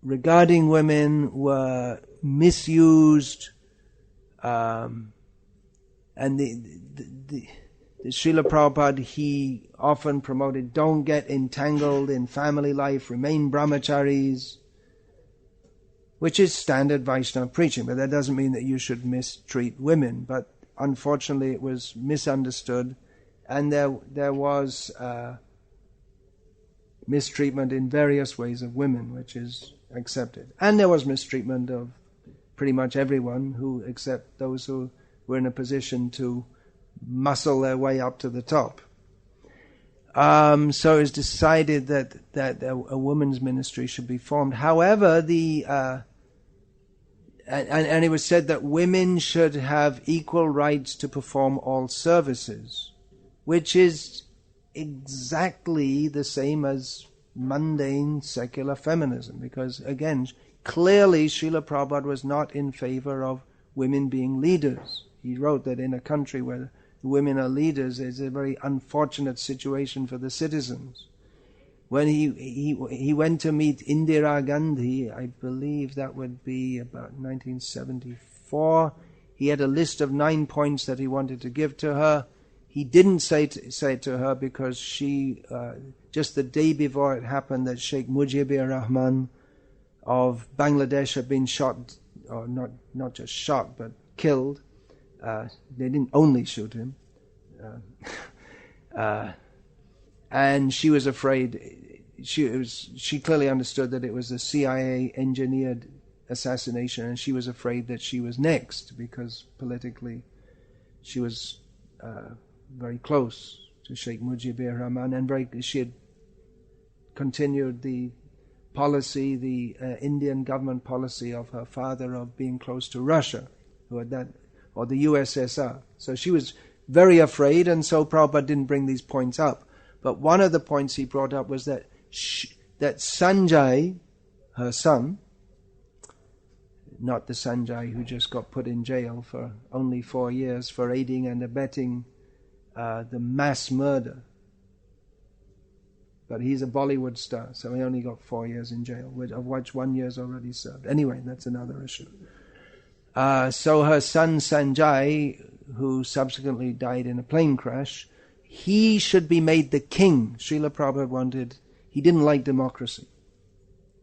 A: regarding women were misused, and the Srila Prabhupada, he often promoted, don't get entangled in family life, remain brahmacharis, which is standard Vaishnava preaching, but that doesn't mean that you should mistreat women. But unfortunately it was misunderstood, and there was mistreatment in various ways of women, which is accepted. And there was mistreatment of pretty much everyone, except those who were in a position to muscle their way up to the top. So it was decided that a women's ministry should be formed. However, and it was said that women should have equal rights to perform all services, which is exactly the same as mundane secular feminism, because again, clearly Srila Prabhupada was not in favor of women being leaders. He wrote that in a country where women are leaders, it's a very unfortunate situation for the citizens. When he went to meet Indira Gandhi, I believe that would be about 1974, he had a list of 9 points that he wanted to give to her. He didn't say to her because she, just the day before it happened that Sheikh Mujibur Rahman of Bangladesh had been shot, or not just shot, but killed. They didn't only shoot him. And she was afraid. She clearly understood that it was a CIA engineered assassination, and she was afraid that she was next, because politically she was very close to Sheikh Mujibur Rahman, and she had continued the policy, the Indian government policy of her father of being close to Russia, or the USSR. So she was very afraid, and so Prabhupada didn't bring these points up. But one of the points he brought up was that that Sanjay, her son, not the Sanjay who just got put in jail for only 4 years for aiding and abetting the mass murder. But he's a Bollywood star, so he only got 4 years in jail, of which 1 year's already served. Anyway, that's another issue. So her son Sanjay, who subsequently died in a plane crash, he should be made the king. Srila Prabhupada he didn't like democracy,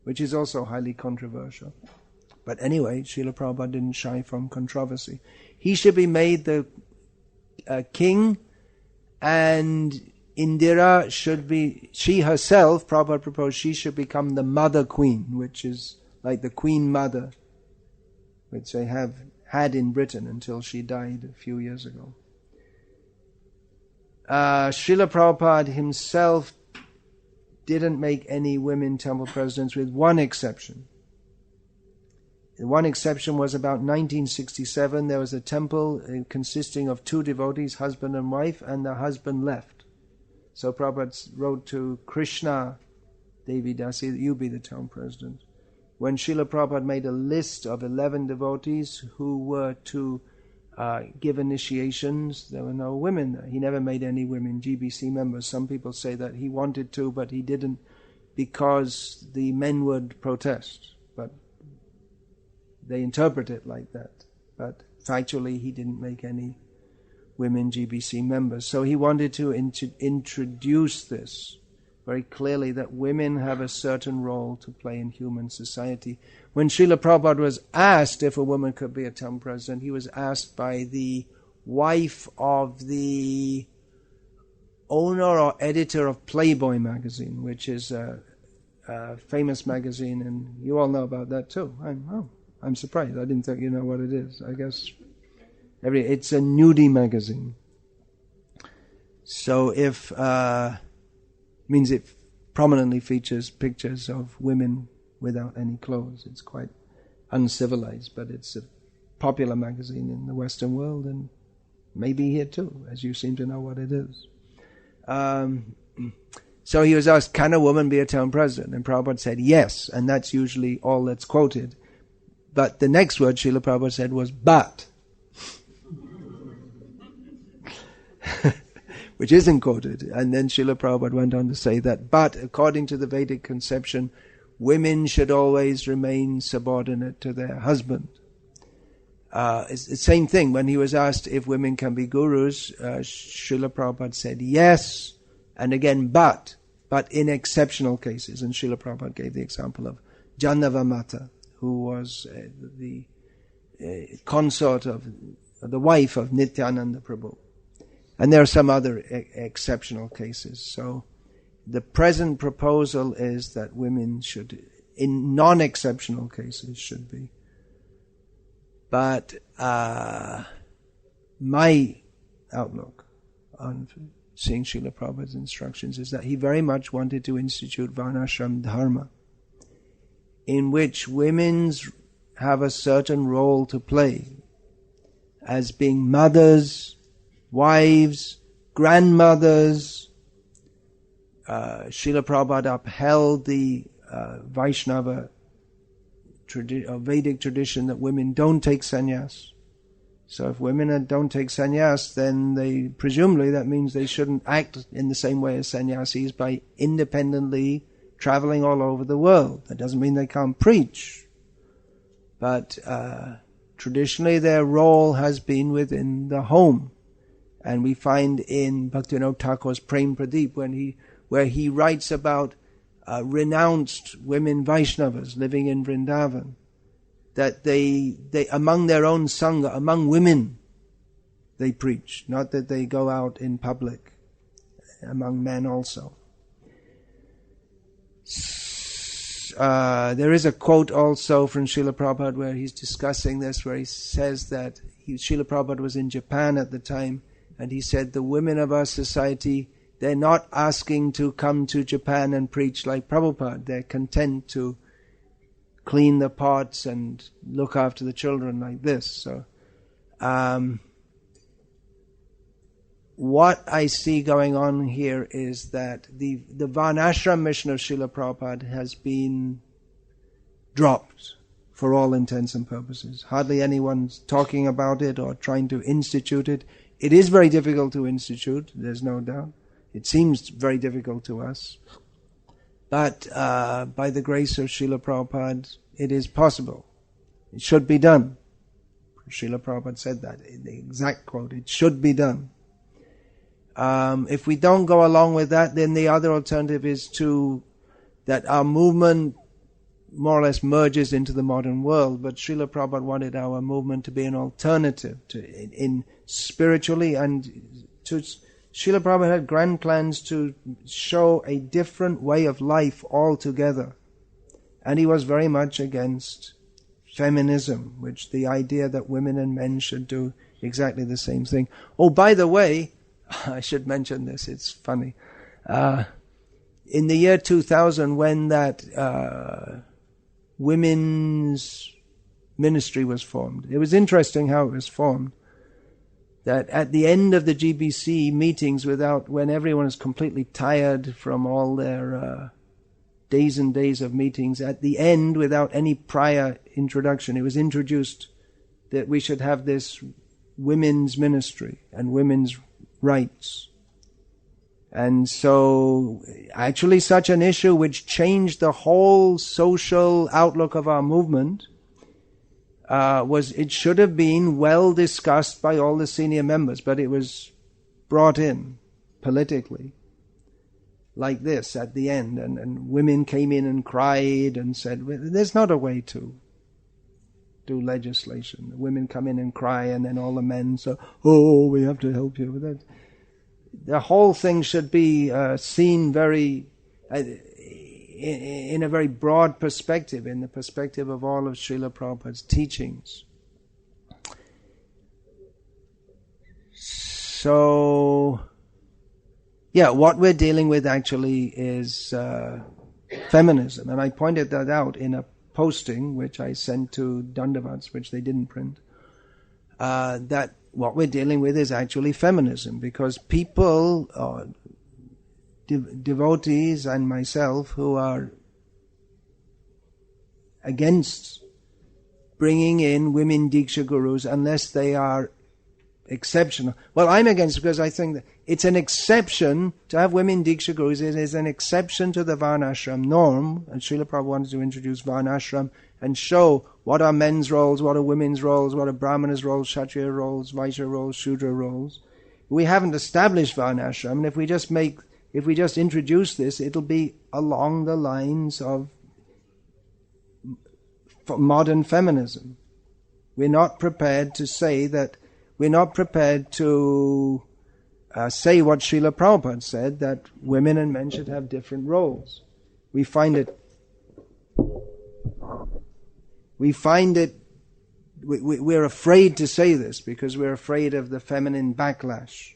A: which is also highly controversial. But anyway, Srila Prabhupada didn't shy from controversy. He should be made the king, and Indira should be, she herself, Prabhupada proposed, she should become the mother queen, which is like the queen mother, which they had in Britain until she died a few years ago. Srila Prabhupada himself didn't make any women temple presidents, with one exception. The one exception was about 1967. There was a temple consisting of 2 devotees, husband and wife, and the husband left. So Prabhupada wrote to Krishna Devi Dasi, you be the town president. When Srila Prabhupada made a list of 11 devotees who were to give initiations, there were no women there. He never made any women GBC members. Some people say that he wanted to, but he didn't because the men would protest. But they interpret it like that. But factually, he didn't make any women GBC members. So he wanted to introduce this very clearly, that women have a certain role to play in human society. When Srila Prabhupada was asked if a woman could be a town president, he was asked by the wife of the owner or editor of Playboy magazine, which is a famous magazine, and you all know about that too. I'm surprised. I didn't think you know what it is. I guess it's a nudie magazine. So means it prominently features pictures of women without any clothes. It's quite uncivilized, but it's a popular magazine in the Western world, and maybe here too, as you seem to know what it is. So he was asked, can a woman be a town president? And Prabhupada said yes, and that's usually all that's quoted. But the next word Srila Prabhupada said was but, which isn't quoted. And then Srila Prabhupada went on to say that, but according to the Vedic conception, women should always remain subordinate to their husband. It's the same thing. When he was asked if women can be gurus, Srila Prabhupada said yes, and again but in exceptional cases. And Srila Prabhupada gave the example of Janava Mata, who was the consort of the wife of Nityananda Prabhu. And there are some other exceptional cases. So the present proposal is that women should, in non-exceptional cases, should be. But my outlook on seeing Srila Prabhupada's instructions is that he very much wanted to institute Varnashram Dharma, in which women have a certain role to play as being mothers, wives, grandmothers. Srila Prabhupada upheld the Vaishnava Vedic tradition that women don't take sannyas. So if women don't take sannyas, then presumably that means they shouldn't act in the same way as sannyasis by independently traveling all over the world. That doesn't mean they can't preach. But traditionally their role has been within the home. And we find in Bhaktivinoda Thakur's Prem Pradeep, where he writes about renounced women Vaishnavas living in Vrindavan, that they among their own sangha, among women, they preach, not that they go out in public, among men also. There is a quote also from Srila Prabhupada where he's discussing this, where he says that Srila Prabhupada was in Japan at the time, and he said, the women of our society They're not asking to come to Japan and preach like Prabhupada. They're content to clean the pots and look after the children like this. So, what I see going on here is that the Varnashram mission of Srila Prabhupada has been dropped for all intents and purposes. Hardly anyone's talking about it or trying to institute it. It is very difficult to institute, there's no doubt. It seems very difficult to us. But by the grace of Srila Prabhupada, it is possible. It should be done. Srila Prabhupada said that, in the exact quote, it should be done. If we don't go along with that, then the other alternative is that our movement more or less merges into the modern world. But Srila Prabhupada wanted our movement to be an alternative in spiritually, and Srila Prabhupada had grand plans to show a different way of life altogether. And he was very much against feminism, which the idea that women and men should do exactly the same thing. Oh, by the way, I should mention this, it's funny. In the year 2000, when that women's ministry was formed, it was interesting how it was formed. That at the end of the GBC meetings, when everyone is completely tired from all their days and days of meetings, at the end, without any prior introduction, it was introduced that we should have this women's ministry and women's rights. And so, actually such an issue which changed the whole social outlook of our movement, it should have been well discussed by all the senior members, but it was brought in politically like this at the end, and women came in and cried and said, there's not a way to do legislation. The women come in and cry, and then all the men say, oh, we have to help you with that. The whole thing should be seen very in a very broad perspective, in the perspective of all of Srila Prabhupada's teachings. So, yeah, what we're dealing with actually is feminism. And I pointed that out in a posting which I sent to Dandavats, which they didn't print, that what we're dealing with is actually feminism, because people, devotees and myself, who are against bringing in women Diksha gurus unless they are exceptional. Well, I'm against it because I think that it's an exception to have women Diksha gurus. It is an exception to the Varnashram norm, and Srila Prabhupada wanted to introduce Varnashram and show what are men's roles, what are women's roles, what are Brahmanas' roles, Kshatriya roles, Vaishya roles, Shudra roles. We haven't established Varnashram, and if we just introduce this, it'll be along the lines of modern feminism. We're not prepared to say that. We're not prepared to say what Srila Prabhupada said, that women and men should have different roles. We're afraid to say this because we're afraid of the feminine backlash.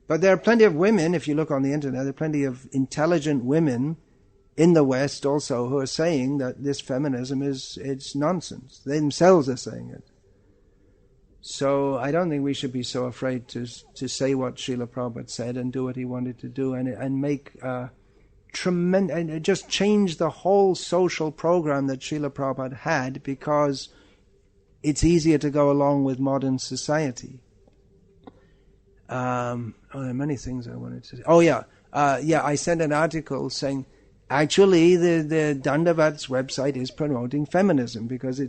A: But there are plenty of women, if you look on the internet, there are plenty of intelligent women in the West also who are saying that this feminism it's nonsense. They themselves are saying it. So I don't think we should be so afraid to say what Srila Prabhupada said and do what he wanted to do, and make tremendous, and just change the whole social program that Srila Prabhupada had, because it's easier to go along with modern society. There are many things I wanted to say. Oh yeah, I sent an article saying actually the Dandavat's website is promoting feminism, because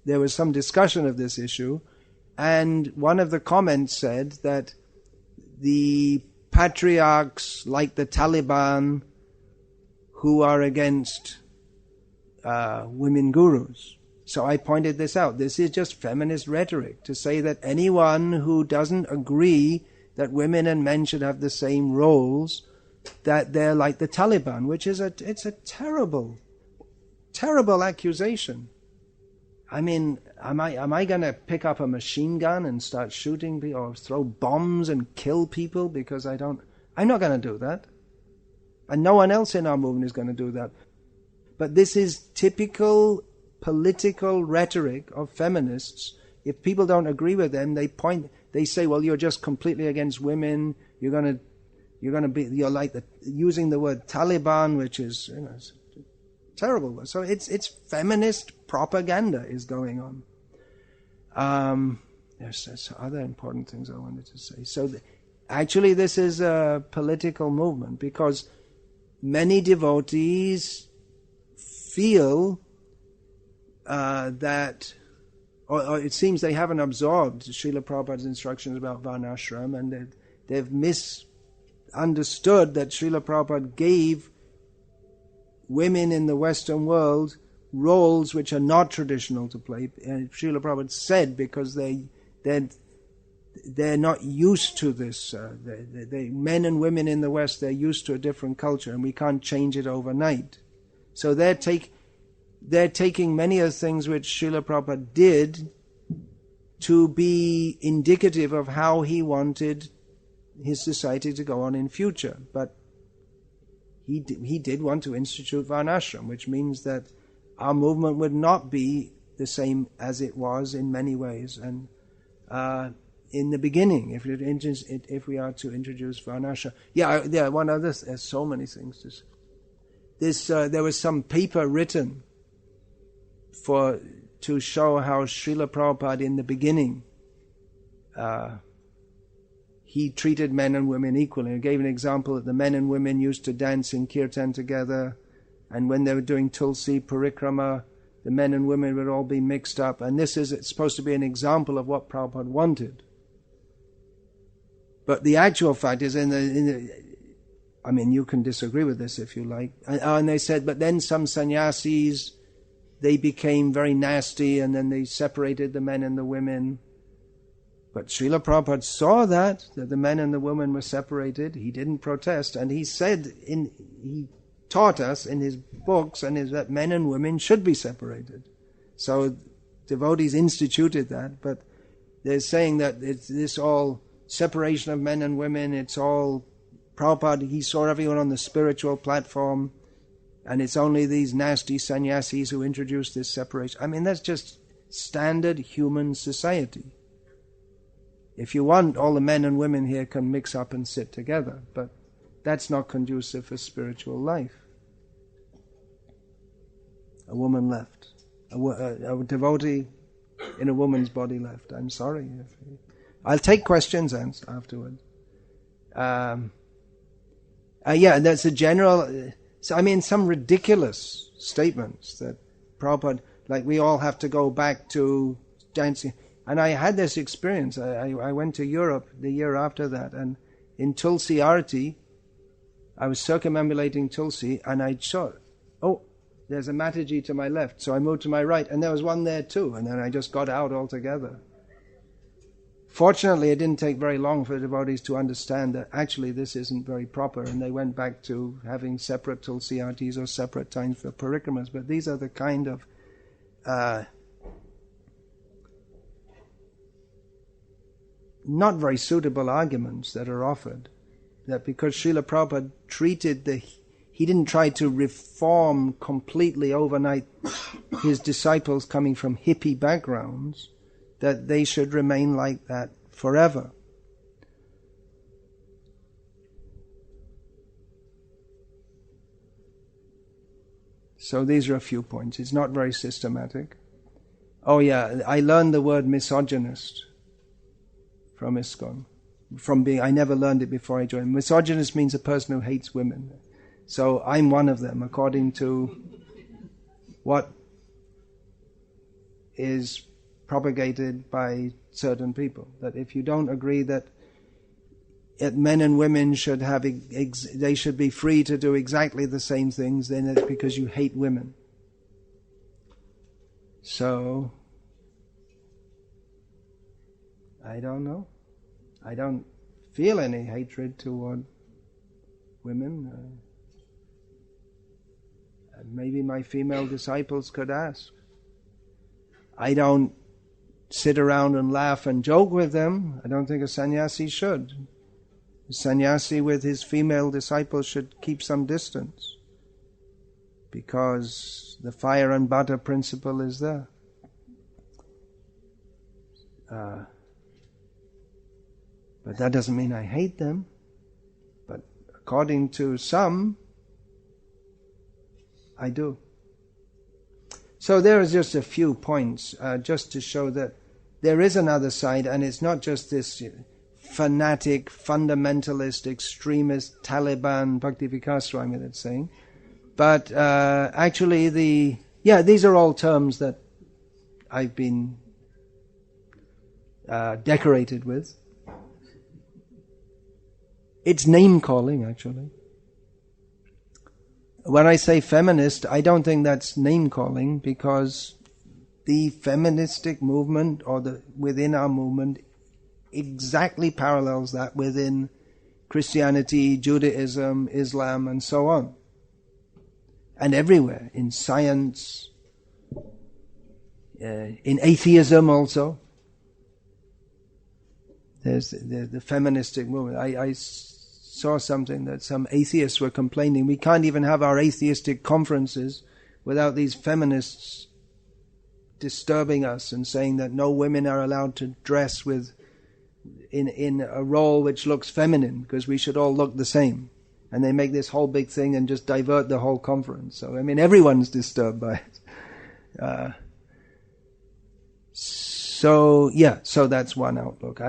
A: there was some discussion of this issue, and one of the comments said that the patriarchs like the Taliban who are against women gurus. So I pointed this out. This is just feminist rhetoric to say that anyone who doesn't agree that women and men should have the same roles, that they're like the Taliban, which is it's a terrible, terrible accusation. I mean, am I going to pick up a machine gun and start shooting people, or throw bombs and kill people because I don't I'm not going to do that. And no one else in our movement is going to do that. But this is typical political rhetoric of feminists. If people don't agree with them, they say, well, you're just completely against women, you're like using the word Taliban, which is, it's terrible. So it's feminist propaganda is going on. There's other important things I wanted to say. So actually this is a political movement because many devotees feel that, or it seems they haven't absorbed Srila Prabhupada's instructions about Varnashram, and they've misunderstood that Srila Prabhupada gave women in the Western world roles which are not traditional to play. And Srila Prabhupada said because they're not used to this. Men and women in the West, they're used to a different culture, and we can't change it overnight. So they're taking many of the things which Srila Prabhupada did to be indicative of how he wanted his society to go on in future. But he did want to institute Varnashram, which means that our movement would not be the same as it was in many ways. And in the beginning, if we are to introduce Varnashram. Yeah, one other, there's so many things to say. There was some paper written to show how Srila Prabhupada in the beginning he treated men and women equally. He gave an example that the men and women used to dance in kirtan together, and when they were doing Tulsi Parikrama, the men and women would all be mixed up. And it's supposed to be an example of what Prabhupada wanted. But the actual fact is, I mean, you can disagree with this if you like. And they said, but then some sannyasis, they became very nasty, and then they separated the men and the women. But Srila Prabhupada saw that the men and the women were separated. He didn't protest, and he taught us in his books that men and women should be separated. So devotees instituted that, but they're saying that it's this all separation of men and women, it's all Prabhupada, he saw everyone on the spiritual platform, and it's only these nasty sannyasis who introduced this separation. I mean, that's just standard human society. If you want, all the men and women here can mix up and sit together, but that's not conducive for spiritual life. A woman left. A devotee in a woman's body left. I'm sorry. I'll take questions afterwards. That's a general... So, I mean, some ridiculous statements that Prabhupada, like we all have to go back to dancing. And I had this experience. I went to Europe the year after that, and in Tulsi Arati, I was circumambulating Tulsi, and I saw, there's a Mataji to my left, so I moved to my right, and there was one there too, and then I just got out altogether. Fortunately, it didn't take very long for the devotees to understand that actually this isn't very proper, and they went back to having separate Tulsi Aratis or separate times for parikramas. But these are the kind of not very suitable arguments that are offered, that because Srila Prabhupada he didn't try to reform completely overnight his disciples coming from hippie backgrounds, that they should remain like that forever. So these are a few points. It's not very systematic. Oh yeah, I learned the word misogynist from ISKCON. I never learned it before I joined. Misogynist means a person who hates women. So I'm one of them, according to what is propagated by certain people. That if you don't agree that men and women should they should be free to do exactly the same things, then it's because you hate women. So I don't know. I don't feel any hatred toward women. Maybe my female disciples could ask. I don't sit around and laugh and joke with them. I don't think a sannyasi should. The sannyasi with his female disciples should keep some distance, because the fire and butter principle is there. But that doesn't mean I hate them. But according to some, I do. So there is just a few points, just to show that there is another side, and it's not just this fanatic, fundamentalist, extremist, Taliban, Bhakti Vikasa Swami that's saying. But actually these are all terms that I've been decorated with. It's name-calling, actually. When I say feminist, I don't think that's name-calling, because the feministic movement, or within our movement, exactly parallels that within Christianity, Judaism, Islam, and so on. And everywhere, in science, in atheism also. There's the feministic movement. I saw something that some atheists were complaining, we can't even have our atheistic conferences without these feminists disturbing us and saying that no women are allowed to dress in a role which looks feminine, because we should all look the same. And they make this whole big thing and just divert the whole conference. So, I mean, everyone's disturbed by it. So that's one outlook.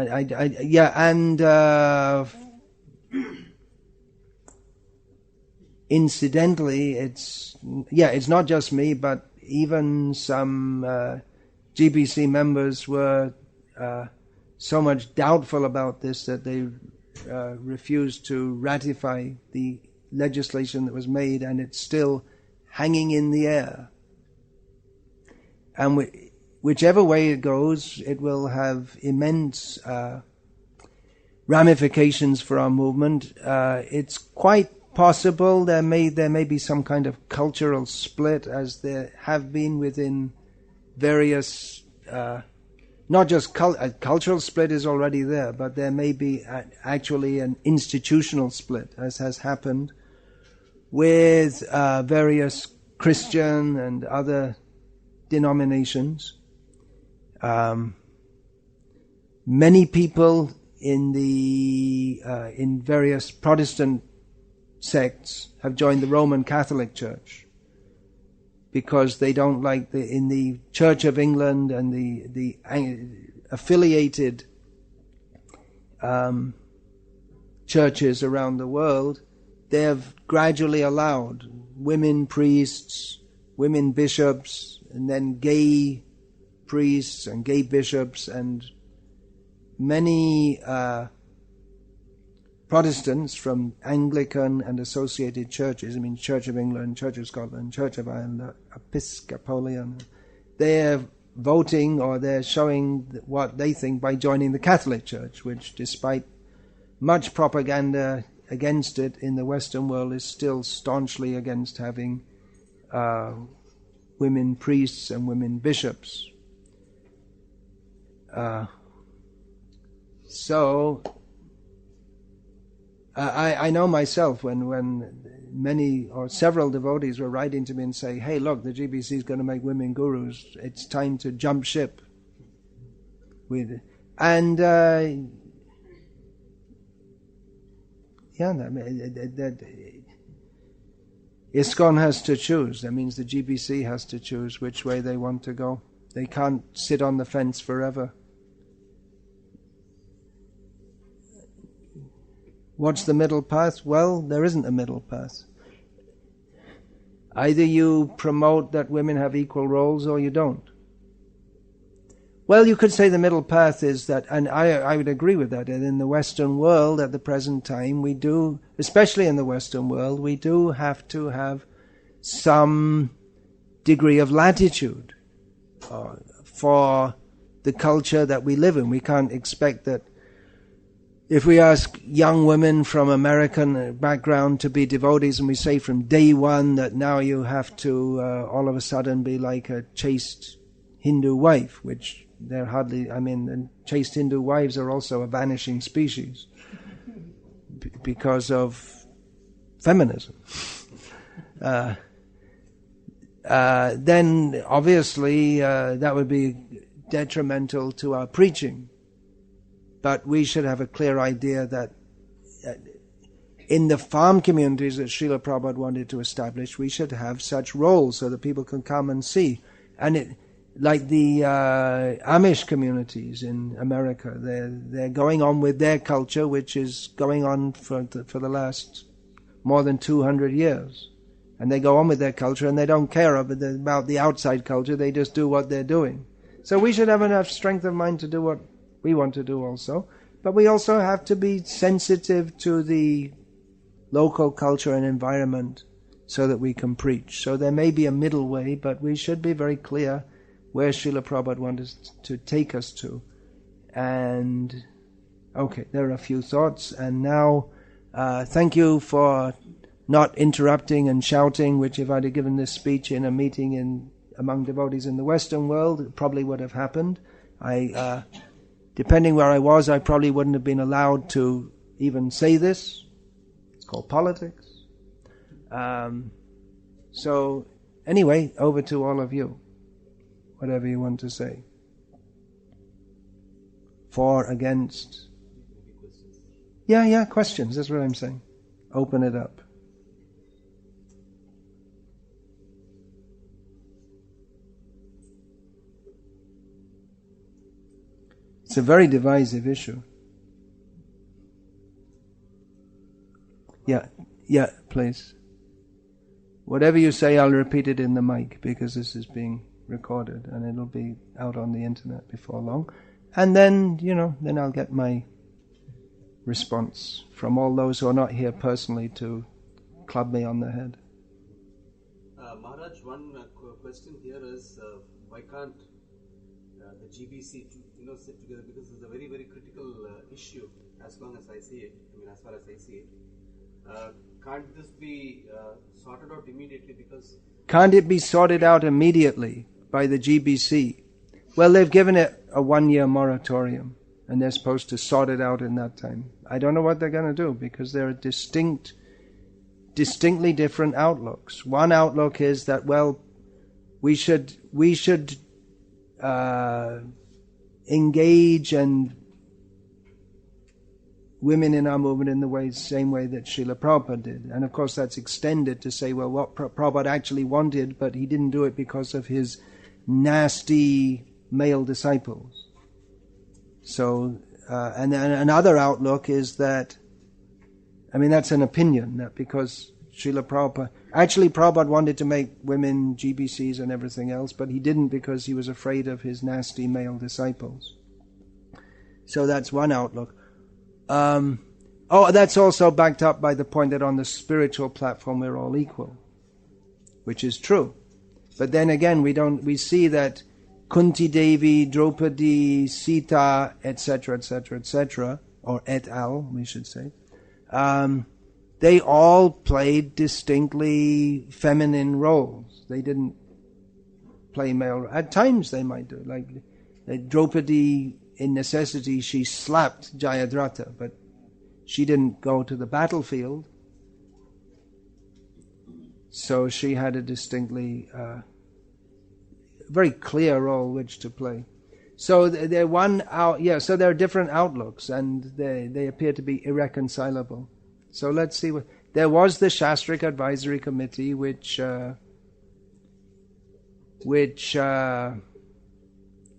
A: Incidentally, it's not just me, but even some GBC members were so much doubtful about this that they refused to ratify the legislation that was made, and it's still hanging in the air. And whichever way it goes, it will have immense ramifications for our movement. It's quite possible there may be some kind of cultural split, as there have been within various. Not just a cultural split is already there, but there may be actually an institutional split, as has happened with various Christian and other denominations. Many people in various Protestant sects have joined the Roman Catholic Church, because they don't like in the Church of England and the affiliated churches around the world, they have gradually allowed women priests, women bishops, and then gay priests and gay bishops, and many Protestants from Anglican and associated churches, I mean Church of England, Church of Scotland, Church of Ireland, Episcopalian, they're voting, or they're showing what they think by joining the Catholic Church, which, despite much propaganda against it in the Western world, is still staunchly against having women priests and women bishops. I know myself when many or several devotees were writing to me and say, hey, look, the GBC is going to make women gurus. It's time to jump ship. ISKCON has to choose. That means the GBC has to choose which way they want to go. They can't sit on the fence forever. What's the middle path? Well, there isn't a middle path. Either you promote that women have equal roles, or you don't. Well, you could say the middle path is that, and I would agree with that, and in the Western world at the present time, we do, especially in the Western world, we do have to have some degree of latitude for the culture that we live in. We can't expect that if we ask young women from American background to be devotees, and we say from day one that now you have to all of a sudden be like a chaste Hindu wife, which they're hardly, and chaste Hindu wives are also a vanishing species. because of feminism. Then obviously that would be detrimental to our preaching. But we should have a clear idea that in the farm communities that Srila Prabhupada wanted to establish, we should have such roles so that people can come and see. And like the Amish communities in America, they're going on with their culture, which is going on for the last more than 200 years. And they go on with their culture, and they don't care about the outside culture. They just do what they're doing. So we should have enough strength of mind to do what we want to do also. But we also have to be sensitive to the local culture and environment so that we can preach. So there may be a middle way, but we should be very clear where Srila Prabhupada wanted to take us to. And, okay, there are a few thoughts. And now, thank you for not interrupting and shouting, which if I'd have given this speech in a meeting among devotees in the Western world, it probably would have happened. Depending where I was, I probably wouldn't have been allowed to even say this. It's called politics. So, anyway, over to all of you. Whatever you want to say. For, against. Yeah, questions. That's what I'm saying. Open it up. It's a very divisive issue. Yeah, please. Whatever you say, I'll repeat it in the mic because this is being recorded and it'll be out on the internet before long. And then, then I'll get my response from all those who are not here personally to club me on the head.
D: Maharaj, one question here is why can't the GBC sit together, because it's a very, very critical issue as long as I see it, as far as I see it. Can't this be sorted out immediately? Because
A: can't it be sorted out immediately by the GBC? Well, they've given it a 1-year moratorium and they're supposed to sort it out in that time. I don't know what they're going to do because there are distinctly different outlooks. One outlook is that, well, we should engage and women in our movement in the same way that Srila Prabhupada did. And of course that's extended to say, well, what Prabhupada actually wanted, but he didn't do it because of his nasty male disciples. So, and another outlook is that, that's an opinion, that because Srila Prabhupada, actually Prabhupada wanted to make women GBCs and everything else, but he didn't because he was afraid of his nasty male disciples. So that's one outlook. That's also backed up by the point that on the spiritual platform we're all equal, which is true. But then again, we see that Kunti Devi, Draupadi, Sita, etc., or et al., we should say, they all played distinctly feminine roles. They didn't play male. At times they might do. Like Draupadi, in necessity, she slapped Jayadratha, but she didn't go to the battlefield. So she had a distinctly, very clear role which to play. So there are different outlooks, and they appear to be irreconcilable. So let's see there was the Shastric Advisory Committee, which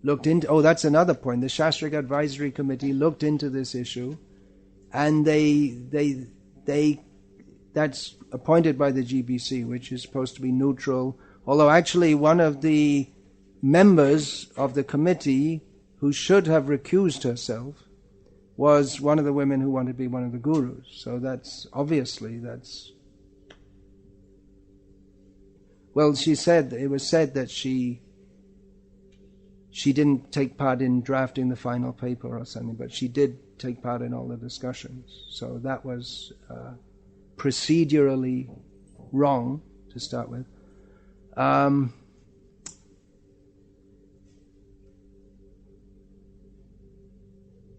A: looked into. That's another point. The Shastric Advisory Committee looked into this issue, and that's appointed by the GBC, which is supposed to be neutral. Although actually one of the members of the committee who should have recused herself was one of the women who wanted to be one of the gurus. So that's well, it was said that she didn't take part in drafting the final paper or something, but she did take part in all the discussions. So that was procedurally wrong to start with.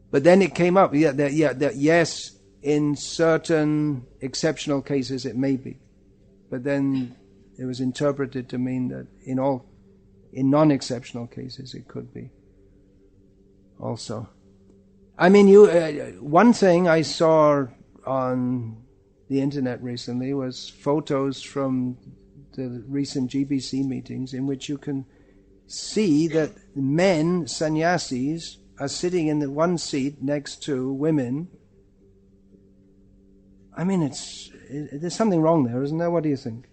A: But then it came up, that yes, in certain exceptional cases it may be. But then it was interpreted to mean that in non-exceptional cases it could be also. I mean, one thing I saw on the internet recently was photos from the recent GBC meetings in which you can see that men, sannyasis, are sitting in the one seat next to women. I mean, there's something wrong there, isn't there? What do you think?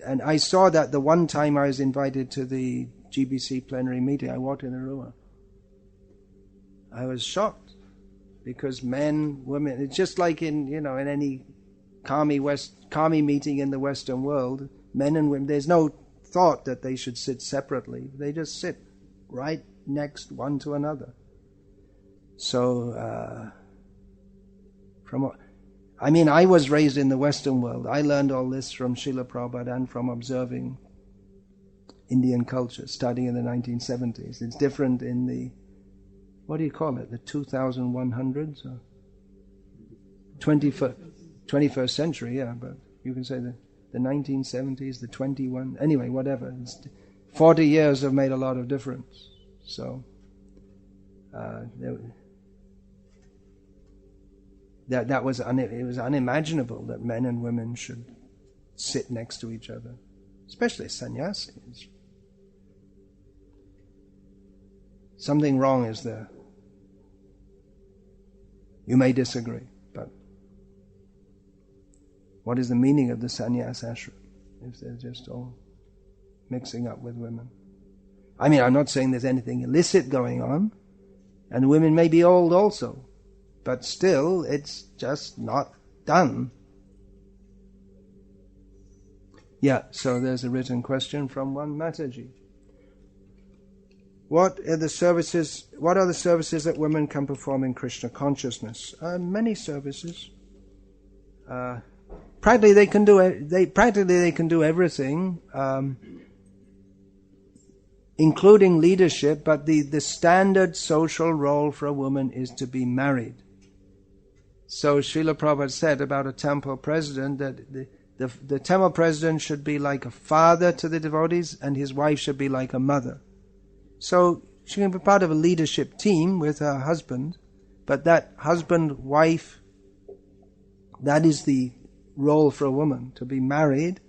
A: And I saw that the one time I was invited to the GBC plenary meeting, I walked in the room. I was shocked because men, women, it's just like in any kami meeting in the Western world, men and women, there's no thought that they should sit separately. They just sit right next one to another. So, I was raised in the Western world. I learned all this from Srila Prabhupada and from observing Indian culture, studying in the 1970s. It's different in the, what do you call it, the 2100s? Or 21st century, yeah, but you can say the 1970s, the 21, anyway, whatever. 40 years have made a lot of difference. So, it was unimaginable that men and women should sit next to each other, especially sannyasis. Something wrong is there. You may disagree, but what is the meaning of the sannyas ashram if they're just all mixing up with women? I mean, I'm not saying there's anything illicit going on, and the women may be old also, but still, it's just not done. Yeah, so there's a written question from one Mataji. What are the services that women can perform in Krishna consciousness? Many services. Practically, they can do everything, including leadership. But the standard social role for a woman is to be married. So Srila Prabhupada said about a temple president that the temple president should be like a father to the devotees, and his wife should be like a mother. So she can be part of a leadership team with her husband, but that husband-wife, that is the role for a woman, to be married.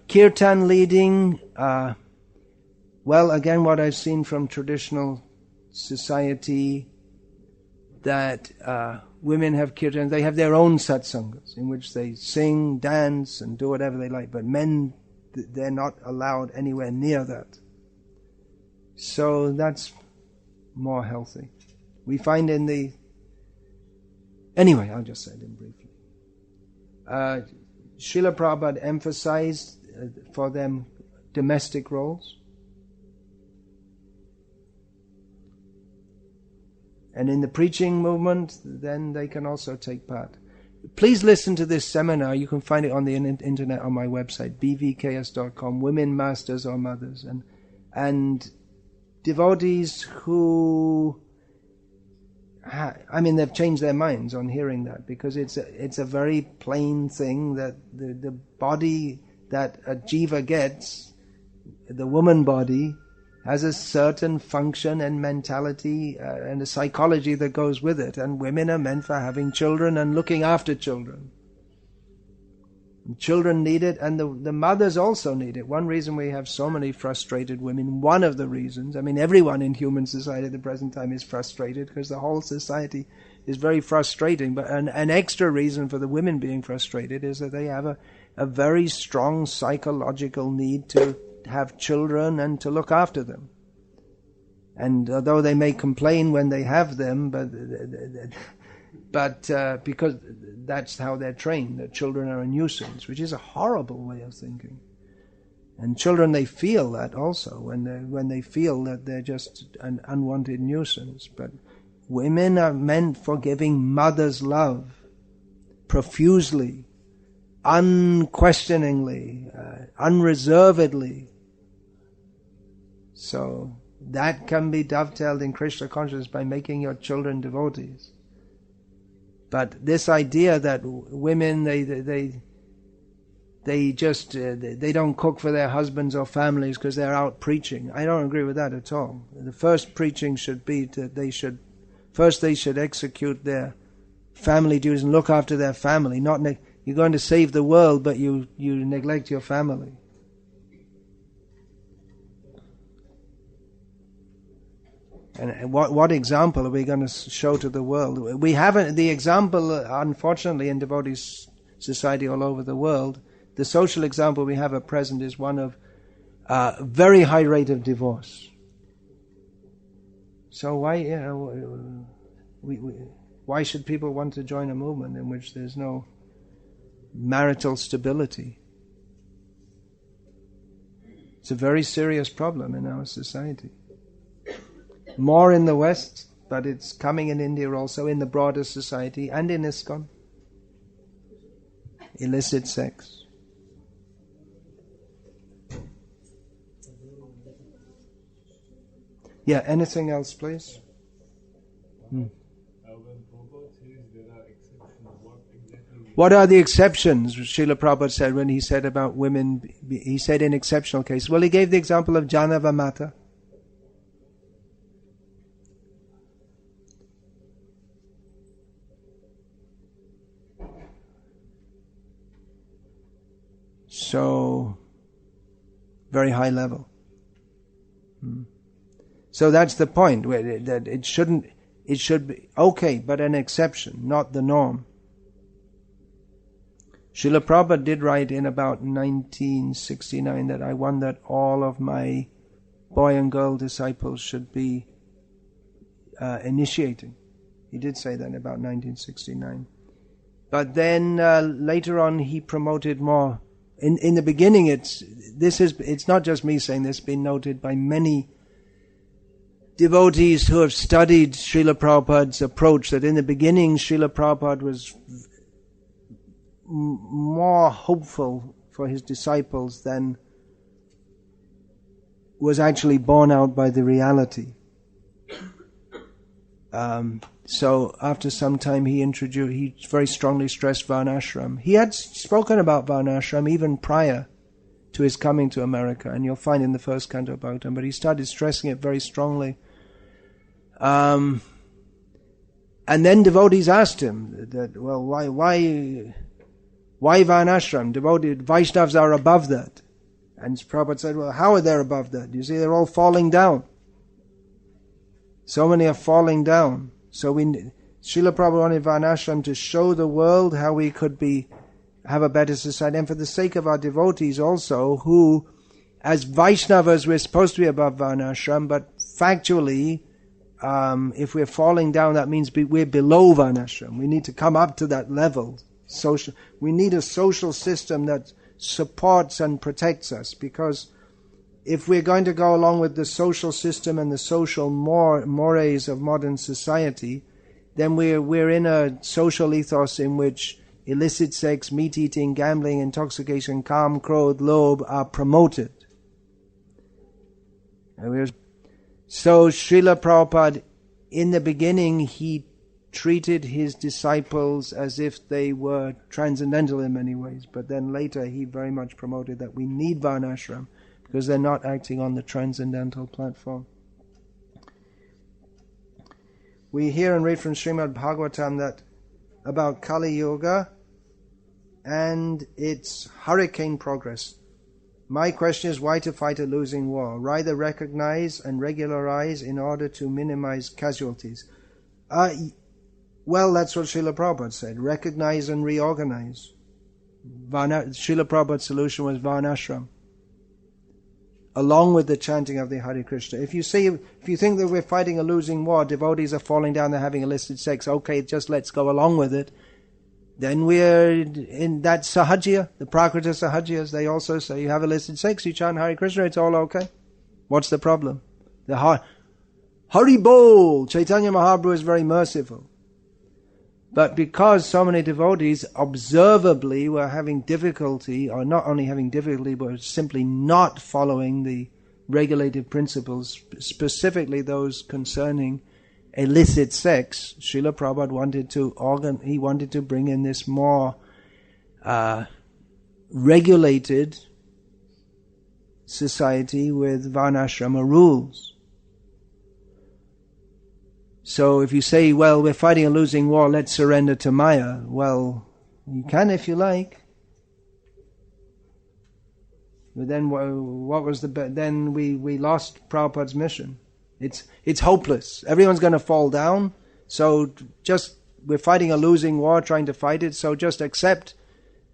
A: Kirtan leading, well, again, what I've seen from traditional society, that women have kirtan, they have their own satsangas in which they sing, dance, and do whatever they like, but men, they're not allowed anywhere near that. So that's more healthy. We find anyway, I'll just say it briefly. Srila Prabhupada emphasized for them domestic roles. And in the preaching movement, then they can also take part. Please listen to this seminar. You can find it on the internet on my website, bvks.com, Women Masters or Mothers. And devotees who, they've changed their minds on hearing that, because it's a very plain thing that the body that a jiva gets, the woman body, has a certain function and mentality and a psychology that goes with it. And women are meant for having children and looking after children. And children need it, and the mothers also need it. One reason we have so many frustrated women, one of the reasons, everyone in human society at the present time is frustrated because the whole society is very frustrating. But an extra reason for the women being frustrated is that they have a very strong psychological need to have children and to look after them. And although they may complain when they have them, but because that's how they're trained, that children are a nuisance, which is a horrible way of thinking. And children, they feel that also when they feel that they're just an unwanted nuisance. But women are meant for giving mother's love profusely, unquestioningly, unreservedly. So That can be dovetailed in Krishna consciousness by making your children devotees. But this idea that women, they don't cook for their husbands or families because they're out preaching, I don't agree with that at all. The first preaching should be that they should execute their family duties and look after their family. Not you're going to save the world, but you neglect your family. And what example are we going to show to the world? We haven't the example, unfortunately, in devotee society all over the world. The social example we have at present is one of very high rate of divorce. So why should people want to join a movement in which there's no marital stability? It's a very serious problem in our society. More in the West, but it's coming in India also, in the broader society, and in ISKCON. Illicit sex. Yeah, anything else, please?
E: When Prabhupada says there are exceptions, what exactly?
A: What are the exceptions? Srila Prabhupada said when he said about women, he said in exceptional cases. Well, he gave the example of Janava Mata. So, very high level. So that's the point, that it should be okay, but an exception, not the norm. Srila Prabhupada did write in about 1969 that I want that all of my boy and girl disciples should be initiating. He did say that in about 1969. But then later on he promoted more. In the beginning, it's not just me saying this, it's been noted by many devotees who have studied Srila Prabhupada's approach, that in the beginning Srila Prabhupada was more hopeful for his disciples than was actually borne out by the reality. So after some time he very strongly stressed Varnashram. He had spoken about Varnashram even prior to his coming to America, and you'll find in the first canto of Bhagavatam, but he started stressing it very strongly. And then devotees asked him that, well, why Varnashram? Devoted Vaishnavas are above that. And Prabhupada said, well, how are they above that? You see, they're all falling down. So many are falling down. So Srila Prabhupada wanted Varnashram to show the world how we could have a better society, and for the sake of our devotees also, who, as Vaishnavas, we're supposed to be above Varnashram, but factually, if we're falling down, that means we're below Varnashram. We need to come up to that level. We need a social system that supports and protects us, because if we're going to go along with the social system and the social mores of modern society, then we're in a social ethos in which illicit sex, meat-eating, gambling, intoxication, kam, krodh, lobh are promoted. So Srila Prabhupada, in the beginning, he treated his disciples as if they were transcendental in many ways, but then later he very much promoted that we need Varnashram, because they're not acting on the transcendental platform. We hear and read from Srimad Bhagavatam that about Kali Yuga and its hurricane progress. My question is, why to fight a losing war? Rather recognize and regularize in order to minimize casualties. Well, that's what Srila Prabhupada said. Recognize and reorganize. Srila Prabhupada's solution was Varnashram, along with the chanting of the Hare Krishna. If you think that we're fighting a losing war, devotees are falling down, they're having illicit sex, okay, just let's go along with it, then we're in that Sahajya, the Prakrita Sahajyas, they also say, you have illicit sex, you chant Hare Krishna, it's all okay. What's the problem? Hari Bol! Chaitanya Mahaprabhu is very merciful. But because so many devotees observably were having difficulty, or not only having difficulty, but simply not following the regulative principles, specifically those concerning illicit sex. Srila Prabhupada wanted to bring in this more regulated society with varnashrama rules. So if you say, well, we're fighting a losing war, let's surrender to Maya, well, you can if you like. But then what was then we lost Prabhupada's mission. It's hopeless. Everyone's going to fall down. So we're fighting a losing war, trying to fight it. So just accept.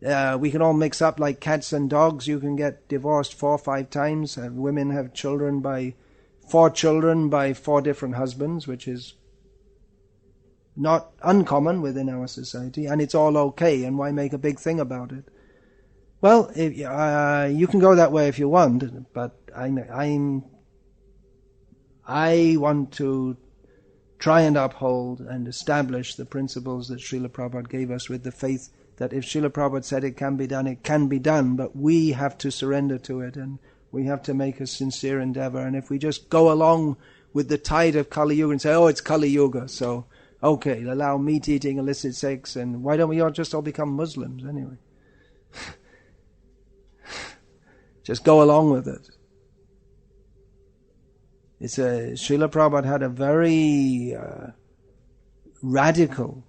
A: We can all mix up like cats and dogs. You can get divorced 4 or 5 times. Women have 4 children by 4 different husbands, which is not uncommon within our society, and it's all okay. And why make a big thing about it? Well, you can go that way if you want, but I want to try and uphold and establish the principles that Srila Prabhupada gave us, with the faith that if Srila Prabhupada said it can be done, but we have to surrender to it, and we have to make a sincere endeavor. And if we just go along with the tide of Kali Yuga and say, oh, it's Kali Yuga, so okay, allow meat eating, illicit sex, and why don't we all become Muslims anyway? Just go along with it. Srila Prabhupada had a very radical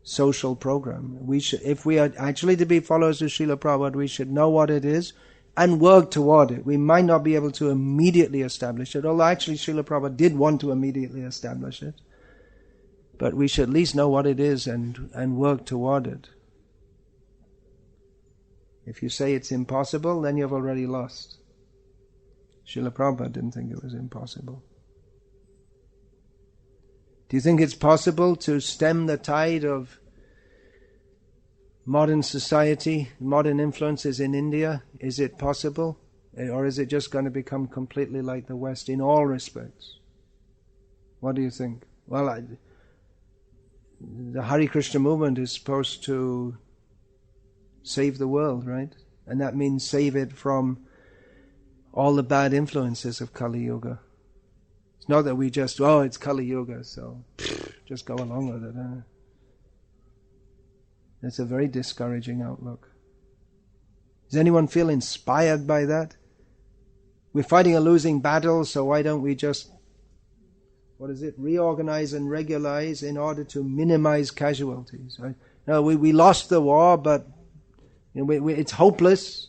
A: social program. If we are actually to be followers of Srila Prabhupada, we should know what it is and work toward it. We might not be able to immediately establish it, although actually Srila Prabhupada did want to immediately establish it. But we should at least know what it is and work toward it. If you say it's impossible, then you've already lost. Srila Prabhupada didn't think it was impossible. Do you think it's possible to stem the tide of modern society, modern influences in India? Is it possible? Or is it just going to become completely like the West in all respects? What do you think? Well, the Hare Krishna movement is supposed to save the world, right? And that means save it from all the bad influences of Kali Yuga. It's not that we just, it's Kali Yuga, so just go along with it. That's a very discouraging outlook. Does anyone feel inspired by that? We're fighting a losing battle, so why don't we just, reorganize and regularize in order to minimize casualties, right? No, we lost the war, but it's hopeless.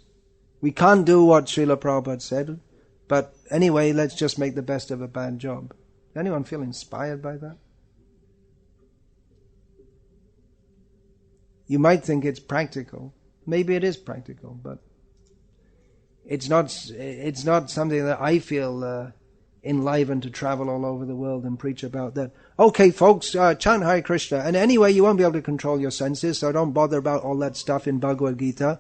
A: We can't do what Srila Prabhupada said, but anyway, let's just make the best of a bad job. Does anyone feel inspired by that? You might think it's practical. Maybe it is practical, but it's not something that I feel enlivened to travel all over the world and preach about that. Okay, folks, chant Hare Krishna. And anyway, you won't be able to control your senses, so don't bother about all that stuff in Bhagavad Gita.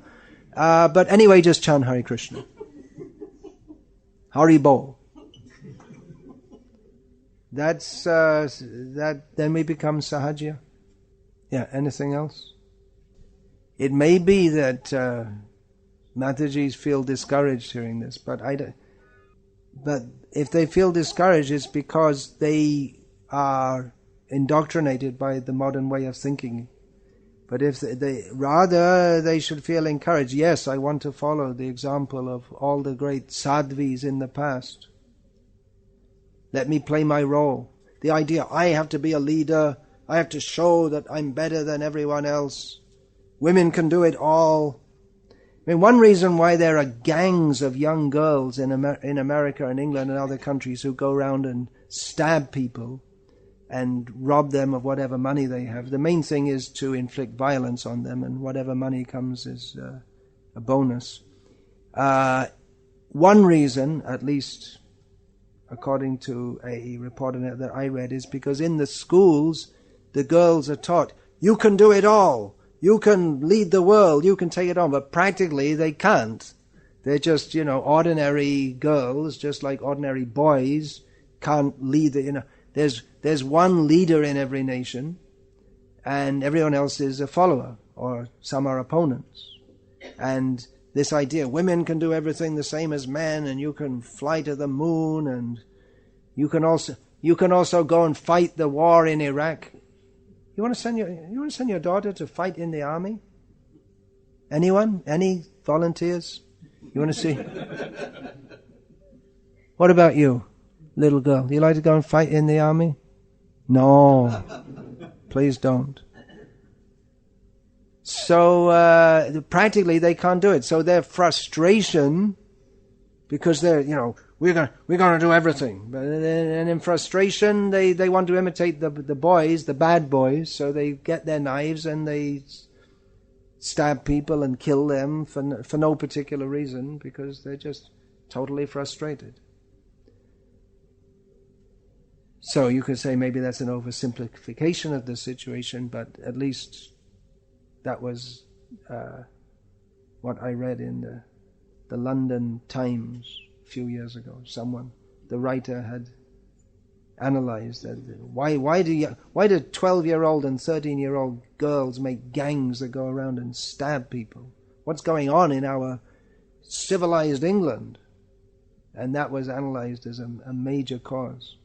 A: But anyway, just chant Hare Krishna. Hari Bol. Then we become Sahaja. Yeah, anything else? It may be that Matajis feel discouraged hearing this, but if they feel discouraged, it's because they are indoctrinated by the modern way of thinking. But if they should feel encouraged. Yes, I want to follow the example of all the great sadhvis in the past. Let me play my role. The idea, I have to be a leader, I have to show that I'm better than everyone else. Women can do it all. I mean, one reason why there are gangs of young girls in America and England and other countries who go around and stab people and rob them of whatever money they have, the main thing is to inflict violence on them, and whatever money comes is a bonus. One reason, at least according to a report on it that I read, is because in the schools, the girls are taught, you can do it all. You can lead the world, you can take it on, but practically they can't. They're just, ordinary girls, just like ordinary boys can't lead there's one leader in every nation, and everyone else is a follower, or some are opponents. And this idea, women can do everything the same as men, and you can fly to the moon, and you can also go and fight the war in Iraq. You want to send your daughter to fight in the army? Anyone? Any volunteers? You want to see? What about you, little girl? Do you like to go and fight in the army? No. Please don't. So practically they can't do it. So their frustration, because they're, we're going to do everything. And in frustration, they want to imitate the boys, the bad boys, so they get their knives and they stab people and kill them for no particular reason, because they're just totally frustrated. So you could say maybe that's an oversimplification of the situation, but at least that was what I read in the London Times a few years ago. The writer had analyzed that. Why do 12-year-old and 13-year-old girls make gangs that go around and stab people? What's going on in our civilized England? And that was analyzed as a major cause.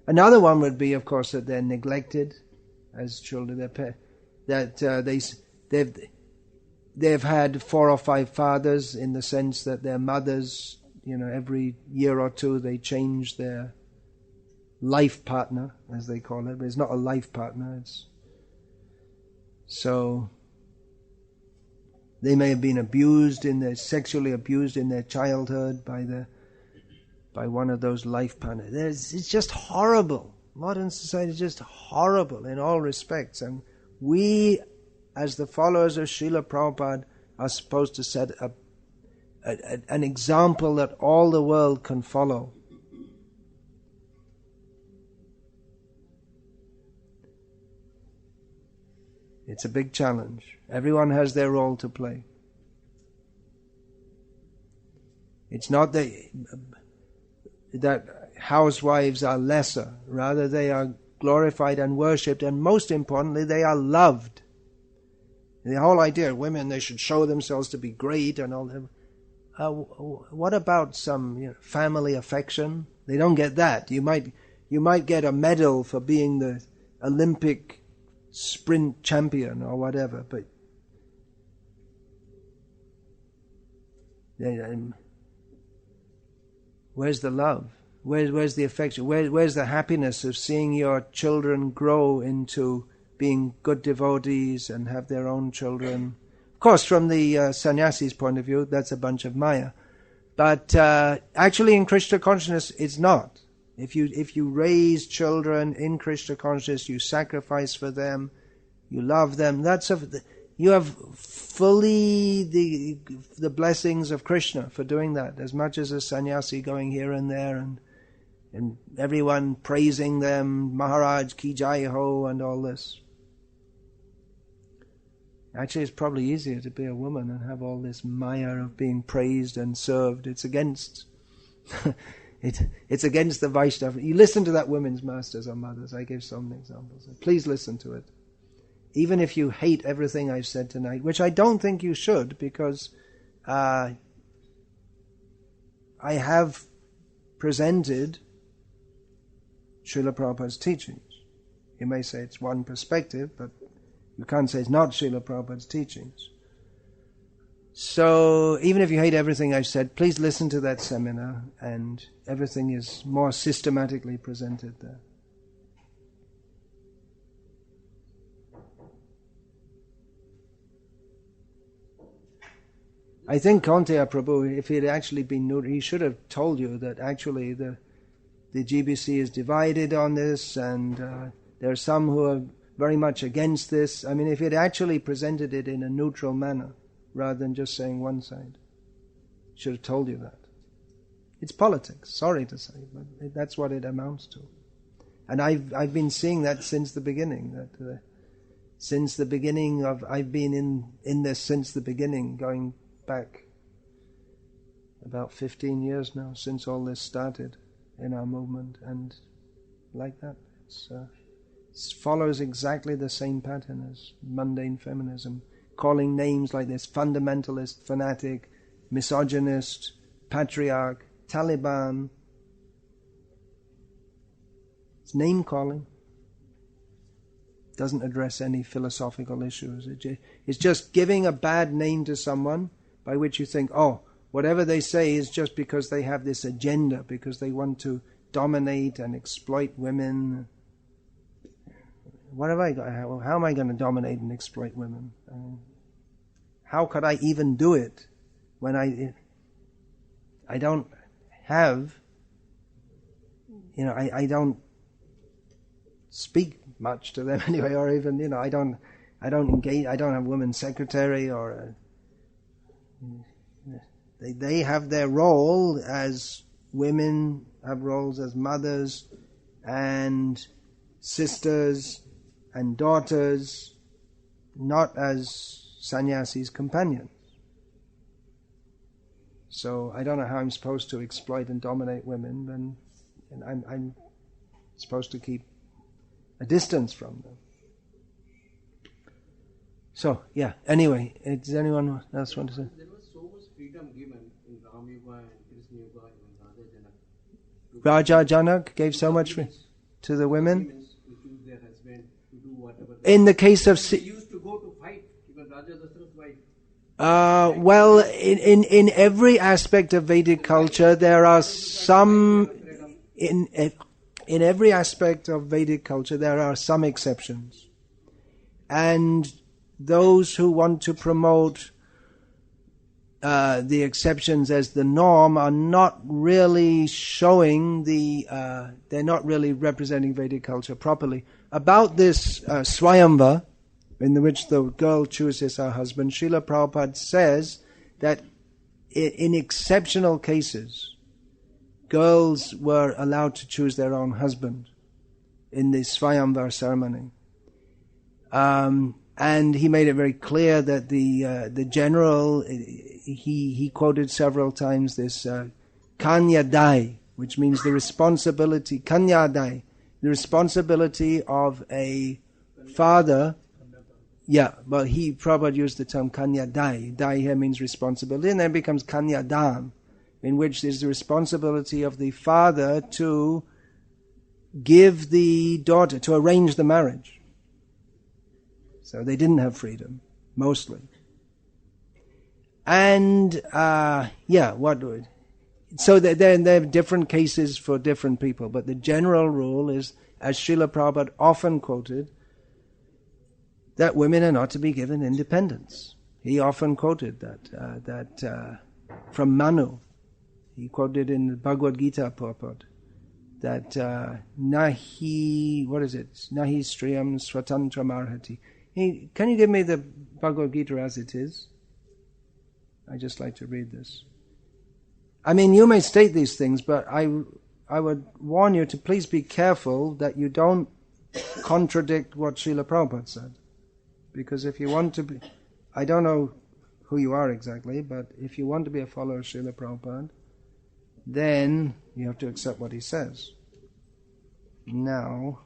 A: Another one would be, of course, that they're neglected as children. They've had 4 or 5 fathers, in the sense that their mothers, every year or two they change their life partner, as they call it. But it's not a life partner. So they may have been sexually abused in their childhood by one of those life partners. It's just horrible. Modern society is just horrible in all respects. And we, as the followers of Srila Prabhupada, are supposed to set an example that all the world can follow. It's a big challenge. Everyone has their role to play. It's not that housewives are lesser. Rather, they are glorified and worshipped, and most importantly, they are loved. The whole idea of women, they should show themselves to be great and all that. What about some family affection? They don't get that. You might get a medal for being the Olympic sprint champion or whatever, but where's the love? Where's the affection? Where's the happiness of seeing your children grow into being good devotees and have their own children? Of course, from the sannyasi's point of view, that's a bunch of maya. But actually in Krishna consciousness, it's not. If you raise children in Krishna consciousness, you sacrifice for them, you love them, you have fully the blessings of Krishna for doing that, as much as a sannyasi going here and there and everyone praising them, Maharaj ki jai ho, and all this. Actually, it's probably easier to be a woman and have all this maya of being praised and served. It's against it's against the Vaishnava. You listen to that women's masters or mothers. I gave some examples. Please listen to it. Even if you hate everything I've said tonight, which I don't think you should, because I have presented Srila Prabhupada's teachings. You may say it's one perspective, but you can't say it's not Srila Prabhupada's teachings. So even if you hate everything I've said, please listen to that seminar, and everything is more systematically presented there. I think Kaunteya Prabhu, if he had actually been new, he should have told you that actually the GBC is divided on this, and there are some who are very much against this. I mean, if he had actually presented it in a neutral manner, rather than just saying one side, he should have told you that. It's politics, sorry to say, but that's what it amounts to. And I've been seeing that since the beginning, I've been in this since the beginning, going back about 15 years now, since all this started in our movement, and like that, it follows exactly the same pattern as mundane feminism. calling names like this: fundamentalist, fanatic, misogynist, patriarch, Taliban. It's name calling. Doesn't address any philosophical issues. It's just giving a bad name to someone by which you think, oh, whatever they say is just because they have this agenda, because they want to dominate and exploit women. What have I got? How am I going to dominate and exploit women? How could I even do it when I don't have, I don't speak much to them anyway, or even, I don't engage, I don't have a women's secretary, or they have their role as women, have roles as mothers and sisters and daughters, not as sannyasis' companions. So I don't know how I'm supposed to exploit and dominate women, and I'm supposed to keep a distance from them. So, yeah, anyway, does anyone else want to say?
F: There was so much freedom given in Ram Yuga and Krishna Yuga and
A: Raja Janak gave so much to the women.
F: to choose their husband, to do whatever.
A: In the case of...
F: They used to go to fight, even Raja Dasratha's wife.
A: Well, in every aspect of Vedic culture, there are some... In every aspect of Vedic culture, there are some exceptions. And those who want to promote the exceptions as the norm are not really showing they're not really representing Vedic culture properly. About this Swayamvar, in which the girl chooses her husband, Srila Prabhupada says that in exceptional cases, girls were allowed to choose their own husband in the Swayamvar ceremony. And he made it very clear that the general, he quoted several times this Kanya Dai, which means the responsibility, Kanya Dai, the responsibility of a father. Yeah, but Prabhupada used the term Kanya Dai. Dai here means responsibility, and then it becomes Kanya Dam, in which is the responsibility of the father to give the daughter, to arrange the marriage. So they didn't have freedom, mostly. And, so there are different cases for different people, but the general rule is, as Srila Prabhupada often quoted, that women are not to be given independence. He often quoted that from Manu. He quoted in the Bhagavad Gita purport that nahi, what is it? Nahi striyam swatantra marhati. Can you give me the Bhagavad Gita as it is? I just like to read this. I mean, you may state these things, but I would warn you to please be careful that you don't contradict what Srila Prabhupada said. Because if you want to be, I don't know who you are exactly, but if you want to be a follower of Srila Prabhupada, then you have to accept what he says. Now,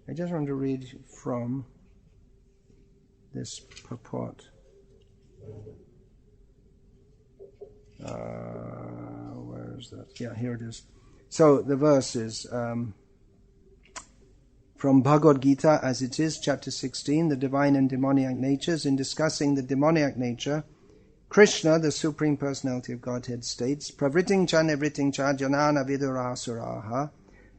A: I just want to read from this purport. Where is that? Yeah, here it is. So the verse is from Bhagavad Gita as it is, chapter 16, the divine and demoniac natures. In discussing the demoniac nature, Krishna, the Supreme Personality of Godhead, states, Pravriting cha nivriting cha janana vidurasuraha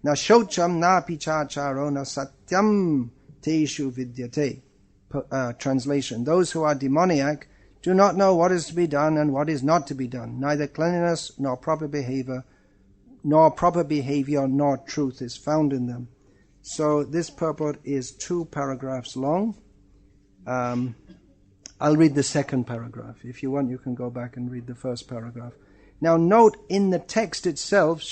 A: na shocham na pichacharo na satyam teshu vidyate. Translation: those who are demoniac do not know what is to be done and what is not to be done. Neither cleanliness nor proper behavior nor truth is found in them. So this purport is 2 paragraphs long. I'll read the second paragraph. If you want, you can go back and read the first paragraph. Now note, in the text itself,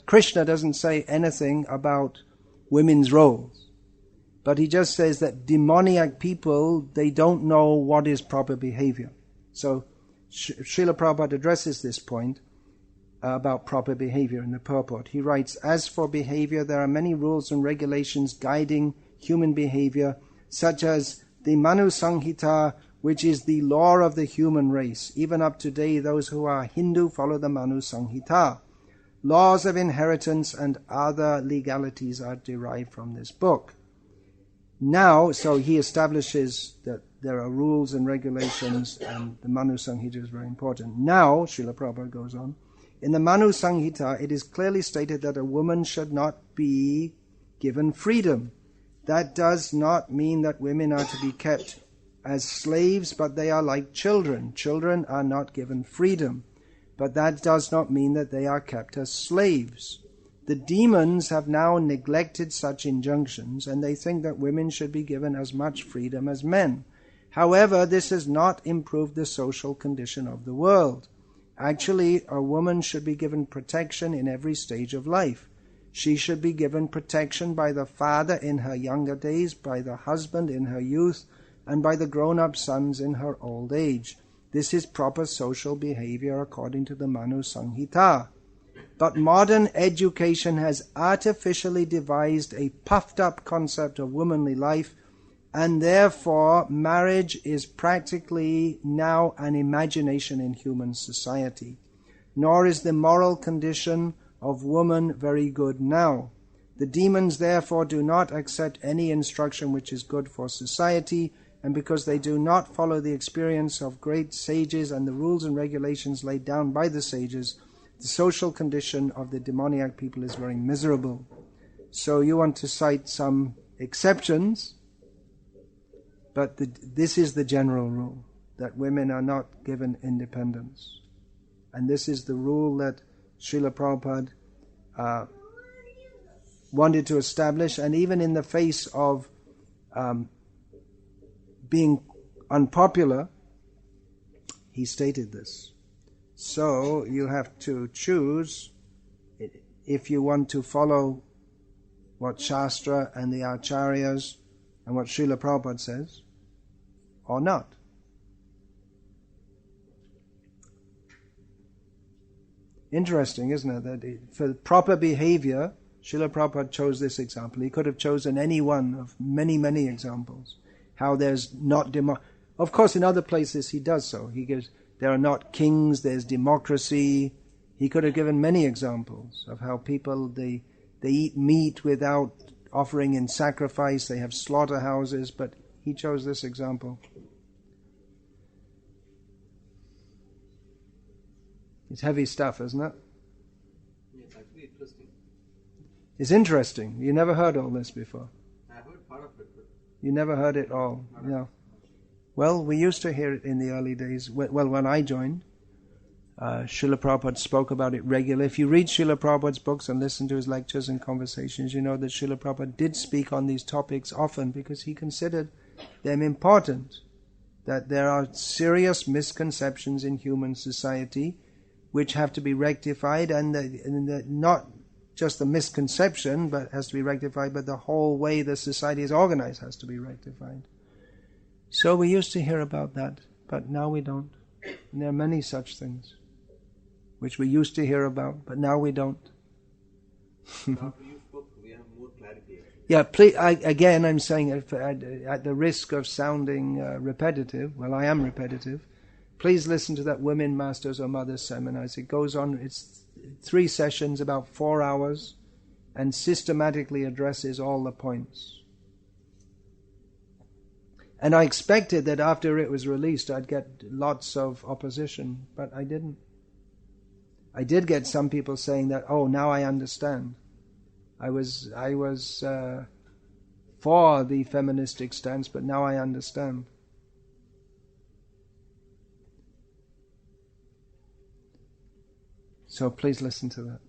A: Krishna doesn't say anything about women's roles. But he just says that demoniac people, they don't know what is proper behavior. So Srila Prabhupada addresses this point about proper behavior in the purport. He writes, as for behavior, there are many rules and regulations guiding human behavior, such as the Manu Sanghita, which is the law of the human race. Even up to today, those who are Hindu follow the Manu Sanghita. Laws of inheritance and other legalities are derived from this book. Now, so he establishes that there are rules and regulations, and the Manu Sanghita is very important. Now, Srila Prabhupada goes on, in the Manu Sanghita, it is clearly stated that a woman should not be given freedom. That does not mean that women are to be kept as slaves, but they are like children. Children are not given freedom, but that does not mean that they are kept as slaves. The demons have now neglected such injunctions, and they think that women should be given as much freedom as men. However, this has not improved the social condition of the world. Actually, a woman should be given protection in every stage of life. She should be given protection by the father in her younger days, by the husband in her youth, and by the grown-up sons in her old age. This is proper social behavior according to the Manu Sanghita. But modern education has artificially devised a puffed-up concept of womanly life, and therefore marriage is practically now an imagination in human society. Nor is the moral condition of woman very good now. The demons therefore do not accept any instruction which is good for society, and because they do not follow the experience of great sages and the rules and regulations laid down by the sages, the social condition of the demoniac people is very miserable. So you want to cite some exceptions, but this is the general rule, that women are not given independence. And this is the rule that Srila Prabhupada wanted to establish, and even in the face of being unpopular, he stated this. So you have to choose if you want to follow what Shastra and the Acharyas and what Srila Prabhupada says, or not. Interesting, isn't it, that for proper behavior, Srila Prabhupada chose this example. He could have chosen any one of many, many examples. How there's not of course, in other places he does so. He gives, there are not kings, there's democracy. He could have given many examples of how people, they eat meat without offering in sacrifice, they have slaughterhouses, but he chose this example. It's heavy stuff, isn't it?
D: Yeah, it's actually interesting.
A: It's interesting. You never heard all this before.
D: I heard part of it, but
A: You never heard it all. No. Well, we used to hear it in the early days. Well, when I joined, Srila Prabhupada spoke about it regularly. If you read Srila Prabhupada's books and listen to his lectures and conversations, you know that Srila Prabhupada did speak on these topics often because he considered them important. That there are serious misconceptions in human society which have to be rectified, and that not just the misconception but has to be rectified, but the whole way the society is organized has to be rectified. So we used to hear about that, but now we don't. And there are many such things which we used to hear about, but now we don't.
D: after you spoke, we have more clarity.
A: Yeah, please, I'm saying at the risk of sounding repetitive, well, I am repetitive, please listen to that Women Masters or Mothers seminars. It goes on, it's 3 sessions, about 4 hours, and systematically addresses all the points. And I expected that after it was released I'd get lots of opposition, but I didn't. I did get some people saying that, oh, now I understand. I was for the feministic stance, but now I understand. So please listen to that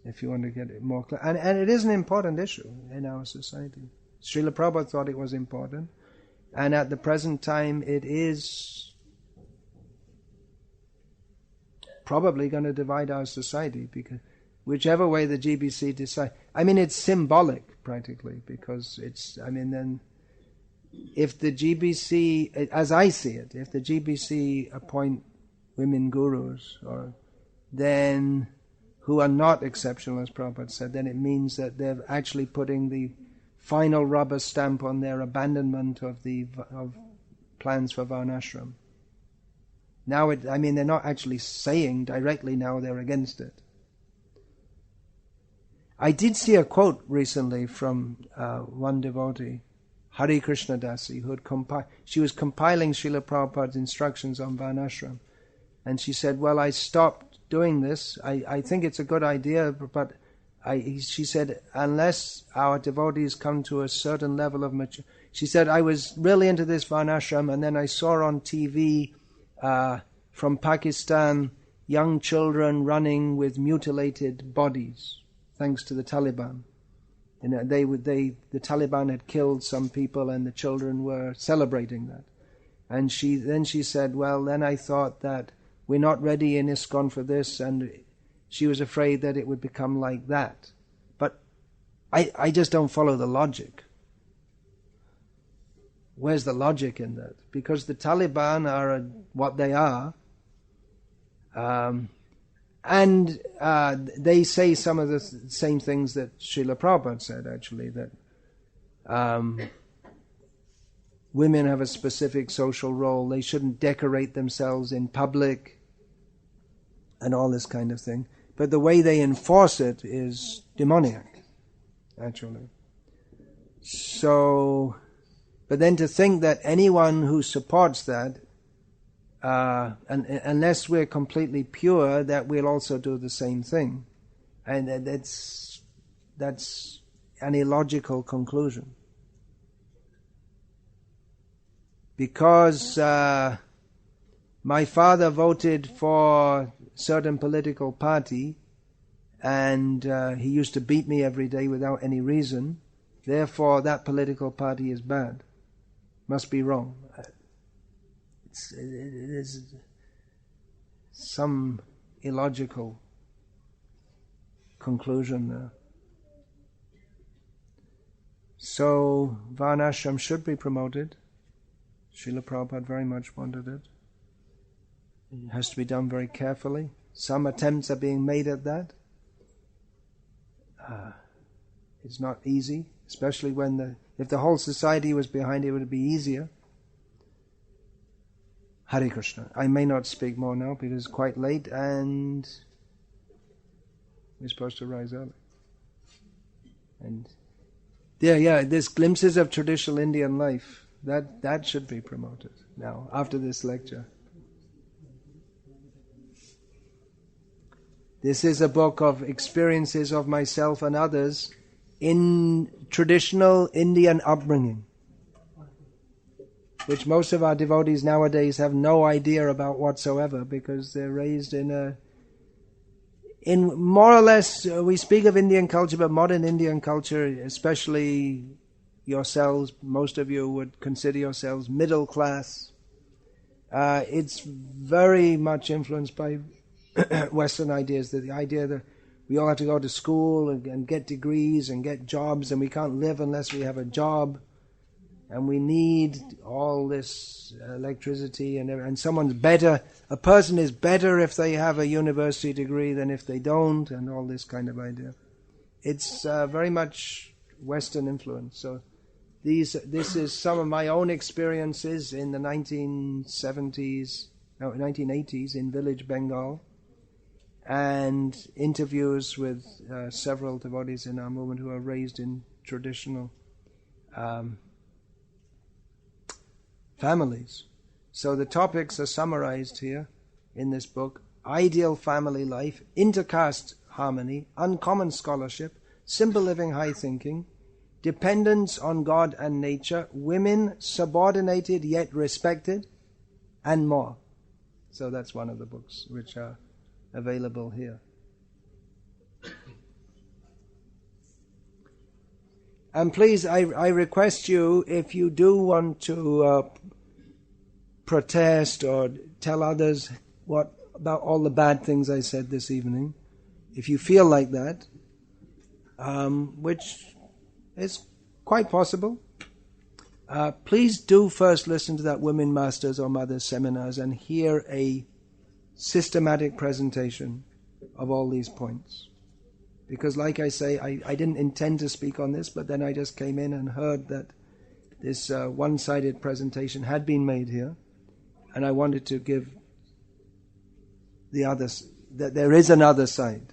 A: if you want to get it more clear. And it is an important issue in our society. Srila Prabhupada thought it was important, and at the present time it is probably going to divide our society, because whichever way the GBC decide, I mean, it's symbolic practically, because then if the GBC, as I see it, if the GBC appoint women gurus, or then who are not exceptional, as Prabhupada said, then it means that they're actually putting the final rubber stamp on their abandonment of plans for Varnashram. Now, they're not actually saying directly now they're against it. I did see a quote recently from one devotee, Hare Krishna Dasi, who she was compiling Srila Prabhupada's instructions on Varnashram, and she said, "Well, I stopped doing this. I think it's a good idea, but she said, unless our devotees come to a certain level of maturity." She said, "I was really into this Varnashram, and then I saw on TV from Pakistan young children running with mutilated bodies, thanks to the Taliban. You know, the Taliban had killed some people, and the children were celebrating that. And she said, well, then I thought that we're not ready in ISKCON for this, and she was afraid that it would become like that. But I just don't follow the logic. Where's the logic in that? Because the Taliban are what they are, and they say some of the same things that Srila Prabhupada said, actually, that women have a specific social role, they shouldn't decorate themselves in public, and all this kind of thing. But the way they enforce it is demoniac, actually. So, but then to think that anyone who supports that, unless we're completely pure, that we'll also do the same thing, and that's an illogical conclusion. Because my father voted for certain political party, and he used to beat me every day without any reason, therefore that political party is bad, must be wrong. It is some illogical conclusion there. So Varnashram should be promoted. Srila Prabhupada very much wanted it. It has to be done very carefully. Some attempts are being made at that. It's not easy, especially if the whole society was behind it, it would be easier. Hare Krishna. I may not speak more now because it's quite late and we're supposed to rise early. And there's glimpses of traditional Indian life. That should be promoted now, after this lecture. This is a book of experiences of myself and others in traditional Indian upbringing, which most of our devotees nowadays have no idea about whatsoever, because they're raised in more or less, we speak of Indian culture, but modern Indian culture, especially yourselves, most of you would consider yourselves middle class. It's very much influenced by Western ideas, that the idea that we all have to go to school and get degrees and get jobs, and we can't live unless we have a job. And we need all this electricity, and someone's better. A person is better if they have a university degree than if they don't, and all this kind of idea. It's very much Western influence. So this is some of my own experiences in the 1980s in village Bengal, and interviews with several devotees in our movement who are raised in traditional families. So the topics are summarized here in this book: ideal family life, intercaste harmony, uncommon scholarship, simple living, high thinking, dependence on God and nature, women subordinated yet respected, and more. So that's one of the books which are available here. And please, I request you, if you do want to protest or tell others about all the bad things I said this evening, if you feel like that, which is quite possible, please do first listen to that Women Masters or Mothers seminars and hear a systematic presentation of all these points. Because like I say, I didn't intend to speak on this, but then I just came in and heard that this one-sided presentation had been made here, and I wanted to give the others, that there is another side.